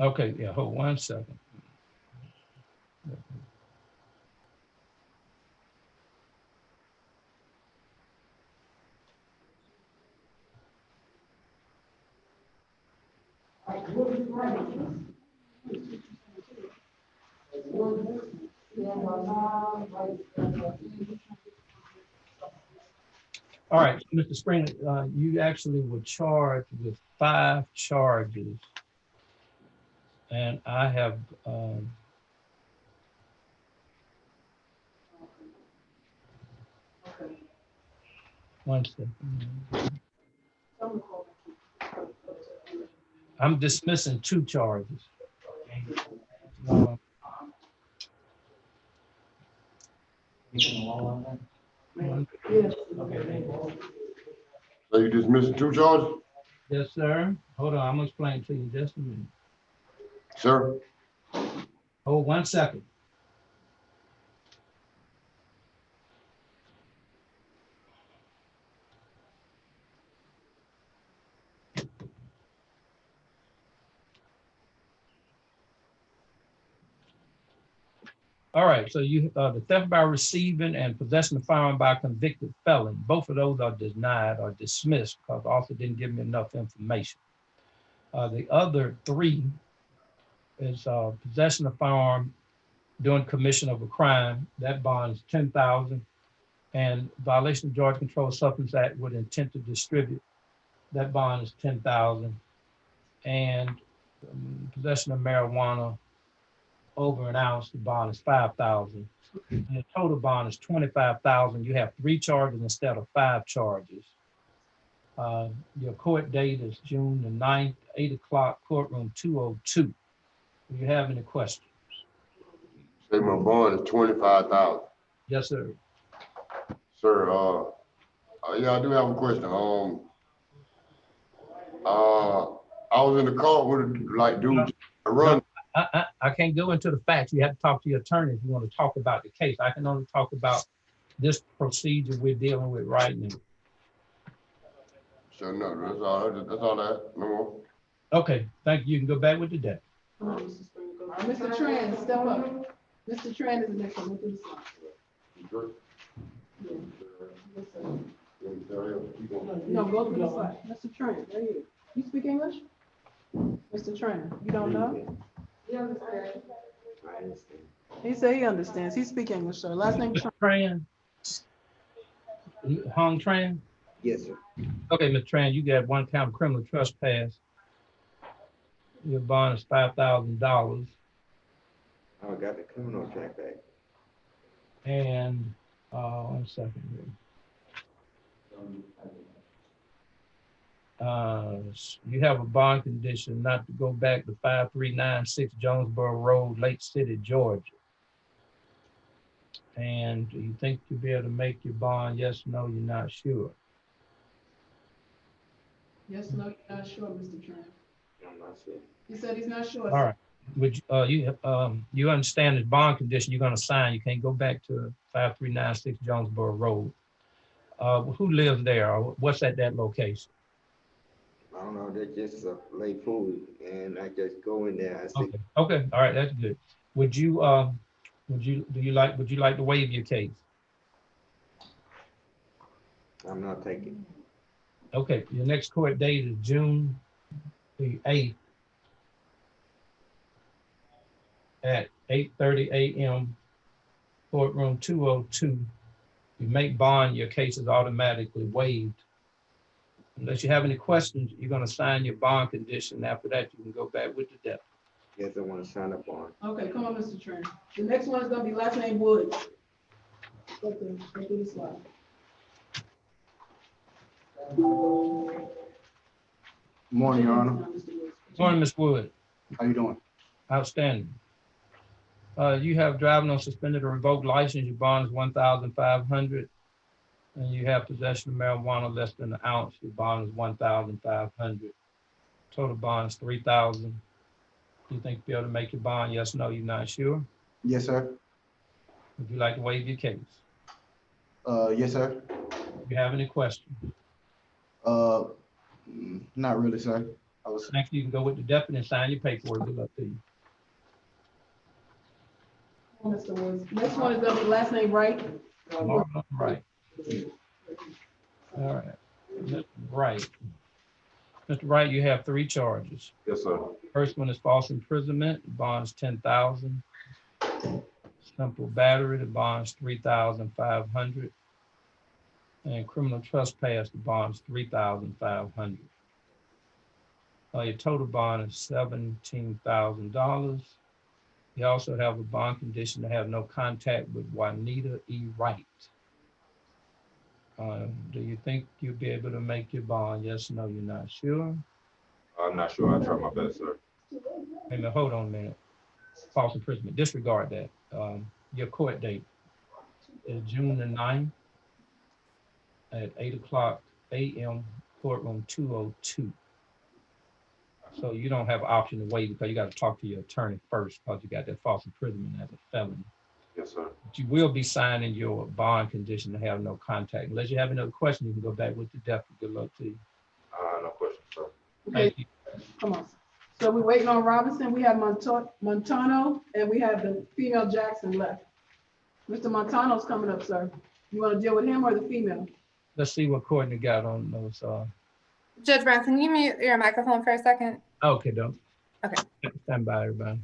Okay, yeah, hold 1 second. All right, Mr. Springer, you actually were charged with 5 charges. And I have, one second. I'm dismissing 2 charges. Yes. So you dismissing 2 charges? Yes, sir. Hold on, I'm gonna explain to you in just a minute. Sir? Hold 1 second. All right, so you the theft by receiving and possession of firearm by a convicted felon, both of those are denied or dismissed because the officer didn't give me enough information. The other 3 is possession of firearm during commission of a crime. That bond is $10,000. And violation of Georgia Controlled Substance Act with intent to distribute, that bond is 10,000. And possession of marijuana over an ounce, the bond is 5,000. And the total bond is 25,000. You have 3 charges instead of 5 charges. Your court date is June the 9th, 8 o'clock, courtroom 202. Do you have any questions? Say my bond is 25,000. Yes, sir. Sir, yeah, I do have a question. I was in the car with like dude run. I can't go into the facts. You have to talk to your attorney if you want to talk about the case. I can only talk about this procedure we're dealing with right now. Sure, no, that's all I have. No more. Okay, thank you. You can go back with the debt. Mr. Tran, step up. Mr. Tran is the next one. Look at the slide. No, go to the slide. Mr. Tran, there you go. You speak English? Mr. Tran, you don't know? You understand? I understand. He said he understands. He speak English, sir. Last name Tran. Hong Tran? Yes, sir. Okay, Mr. Tran, you got 1 count of criminal trespass. Your bond is $5,000. I got the criminal track back. And 1 second here. You have a bond condition not to go back to 5396 Jonesboro Road, Lake City, Georgia. And do you think you'll be able to make your bond? Yes, no, you're not sure. Yes, no, you're not sure, Mr. Tran. I'm not sure. He said he's not sure. All right. Would you understand this bond condition you're going to sign? You can't go back to 5396 Jonesboro Road. Who lives there? Or what's at that location? I don't know. That's just lay food, and I just go in there. I see. Okay. Okay. All right. That's good. Would you like to waive your case? I'm not taking. Okay. Your next court date is June the 8th at 8:30 a.m. courtroom 202. You make bond, your case is automatically waived. Unless you have any questions, you're going to sign your bond condition. After that, you can go back with the debt. Yes, I want to sign up on. Okay, come on, Mr. Tran. The next one is going to be last name Woods. Go through the slide. Morning, Your Honor. Morning, Ms. Wood. How you doing? Outstanding. You have driving on suspended or revoked license. Your bond is $1,500. And you have possession of marijuana less than an ounce. Your bond is $1,500. Total bond is $3,000. Do you think you'll be able to make your bond? Yes, no, you're not sure? Yes, sir. Would you like to waive your case? Yes, sir. Do you have any questions? Not really, sir. Thank you. You can go with the deputy and sign your paperwork. Good luck to you. Mr. Woods. Next one is going to be last name Wright. All right. All right. Mr. Wright. Mr. Wright, you have 3 charges. Yes, sir. First one is false imprisonment. The bond is $10,000. Simple battery. The bond is $3,500. And criminal trespass. The bond is $3,500. Your total bond is $17,000. You also have a bond condition to have no contact with Juanita E. Wright. Do you think you'll be able to make your bond? Yes, no, you're not sure? I'm not sure. I'll try my best, sir. Wait a minute, hold on a minute. False imprisonment, disregard that. Your court date is June the 9th at 8 o'clock a.m. courtroom 202. So you don't have an option to waive because you got to talk to your attorney first because you got that false imprisonment as a felony. Yes, sir. But you will be signing your bond condition to have no contact. Unless you have another question, you can go back with the deputy. Good luck to you. No questions, sir. Thank you. Come on. So we're waiting on Robinson. We have Montano and we have the female Jackson left. Mr. Montano's coming up, sir. You want to deal with him or the female? Let's see what Courtney got on those. Judge Brown, can you mute your microphone for a second? Okay, don't. Okay. Stand by, everybody.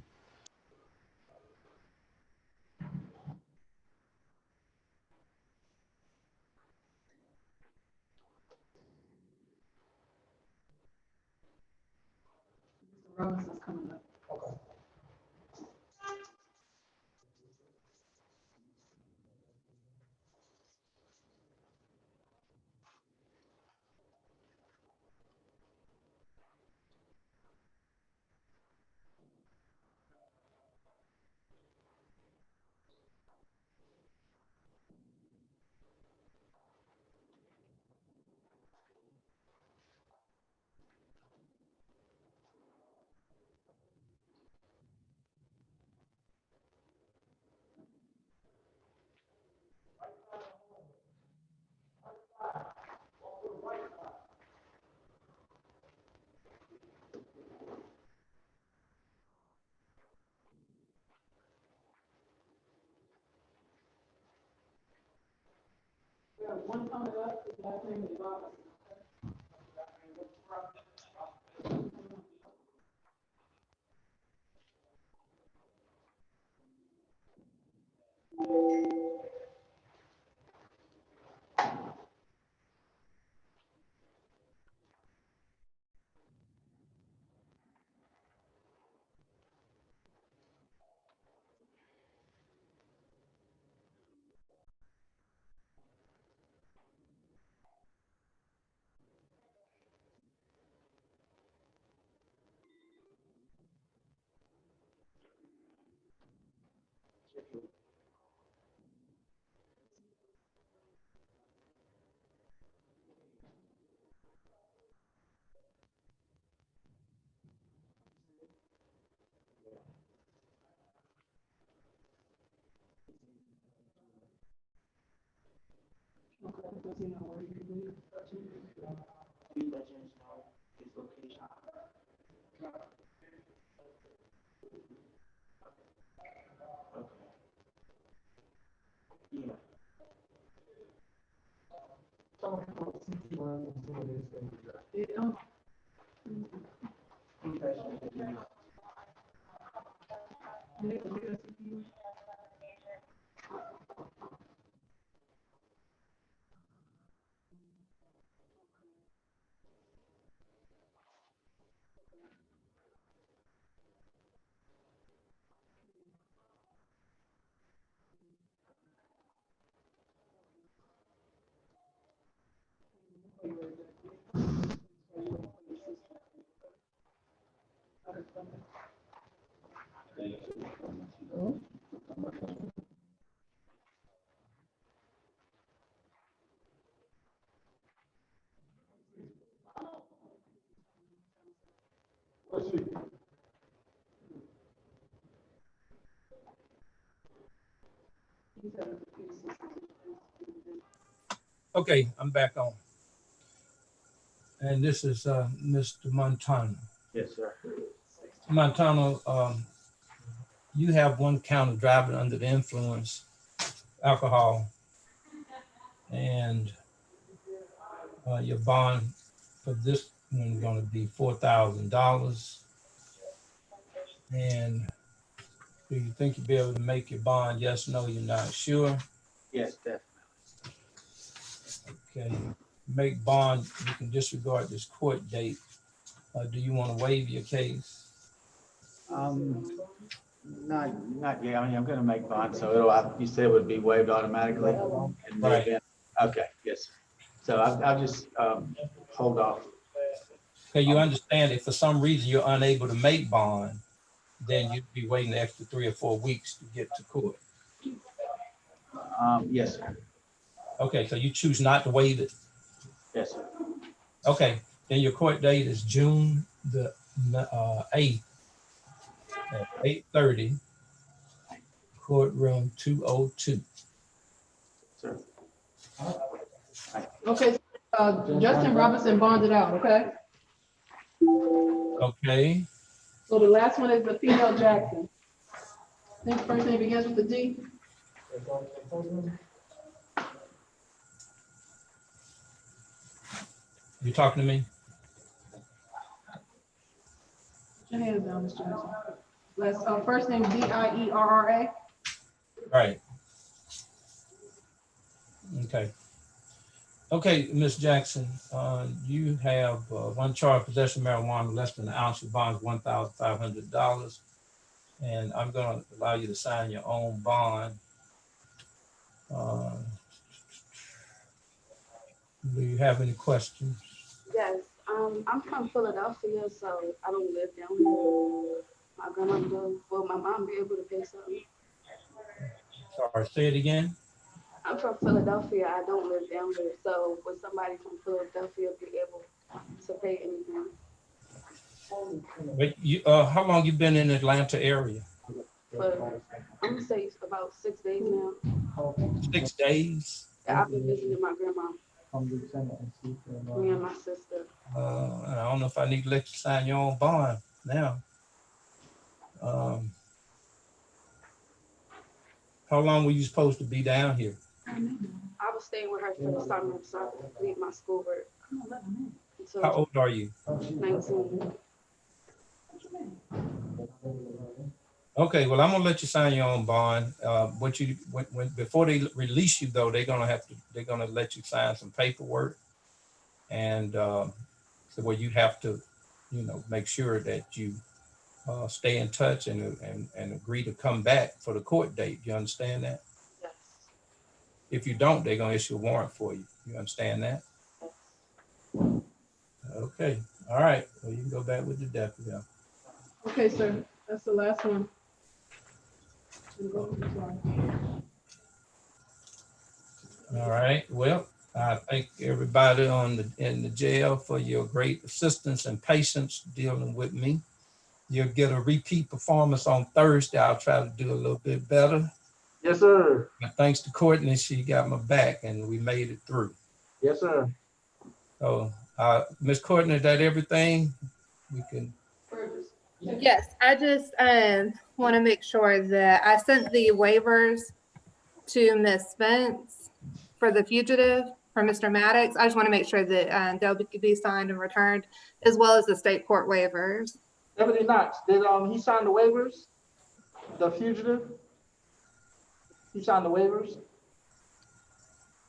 one coming up, his last name is Robinson. Okay, does he know where he can be? Okay, I'm back on. And this is Mr. Montano. Yes, sir. Montano, you have one count of driving under the influence, alcohol, and your bond for this one is going to be $4,000. And do you think you'll be able to make your bond? Yes, no, you're not sure. Yes, definitely. Okay, make bond, you can disregard this court date. Do you want to waive your case? Not yet. I mean, I'm gonna make bond, so you said it would be waived automatically? In the Right. event. Okay, yes. So I'll just hold off. Okay, you understand if for some reason you're unable to make bond, then you'd be waiting the extra 3 or 4 weeks to get to court. Yes, sir. Okay, so you choose not to waive it? Yes, sir. Okay, then your court date is June the 8th at 8:30, courtroom 202. Sir. Okay, Justin Robinson bonded out, okay? Okay. So the last one is the female Jackson. I think first name begins with the D. You talking to me? Put your hands down, Mr. Jackson. Last, first name D-I-E-R-R-A. Right. Okay. Okay, Ms. Jackson, you have one charge, possession of marijuana less than an ounce. Your bond is $1,500. And I'm going to allow you to sign your own bond. Do you have any questions? Yes, I'm from Philadelphia, so I don't live down here. My grandmother, will my mom be able to pay something? Sorry, say it again. I'm from Philadelphia, I don't live down here, so would somebody from Philadelphia be able to pay anything? But you, how long you been in the Atlanta area? But I'm gonna say about 6 days now. 6 days? Yeah, I've been visiting my grandma. Me and my sister. I don't know if I need to let you sign your own bond now. How long were you supposed to be down here? I was staying with her for the summer, so I could complete my schoolwork. Until How old are you? 19. Okay, well, I'm gonna let you sign your own bond. Before they release you though, they're gonna let you sign some paperwork. And so where you have to, make sure that you stay in touch and agree to come back for the court date. You understand that? Yes. If you don't, they're gonna issue a warrant for you. You understand that? Okay, all right. Well, you can go back with the deputy. Okay, sir, that's the last one. All right, well, I thank everybody in the jail for your great assistance and patience dealing with me. You'll get a repeat performance on Thursday. I'll try to do a little bit better. Yes, sir. But thanks to Courtney, she got my back and we made it through. Yes, sir. So, Miss Courtney, is that everything? We can. Yes, I just want to make sure that I sent the waivers to Ms. Spence for the fugitive for Mr. Maddox. I just want to make sure that they'll be signed and returned, as well as the state court waivers. Deputy Knox, did he sign the waivers? The fugitive? He signed the waivers?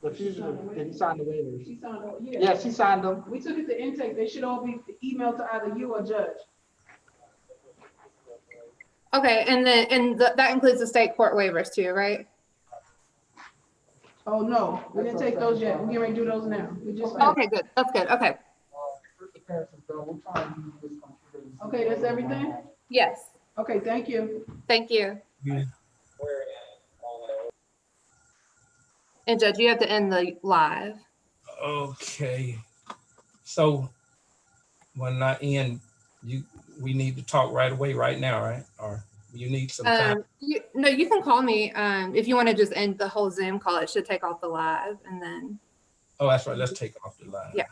The fugitive, did he sign the waivers? She signed them, yeah. Yes, he signed them. We took it to intake. They should all be emailed to either you or judge. Okay, and that includes the state court waivers too, right? Oh, no, we didn't take those yet. We're getting ready to do those now. We just. Okay, good. That's good. Okay. Okay, that's everything? Yes. Okay, thank you. Thank you. Yeah. And Judge, you have to end the live. Okay. So when I end, we need to talk right away, right now, right? Or you need some time? No, you can call me if you want to just end the whole Zoom call. It should take off the live and then. Oh, that's right. Let's take off the live. Yeah.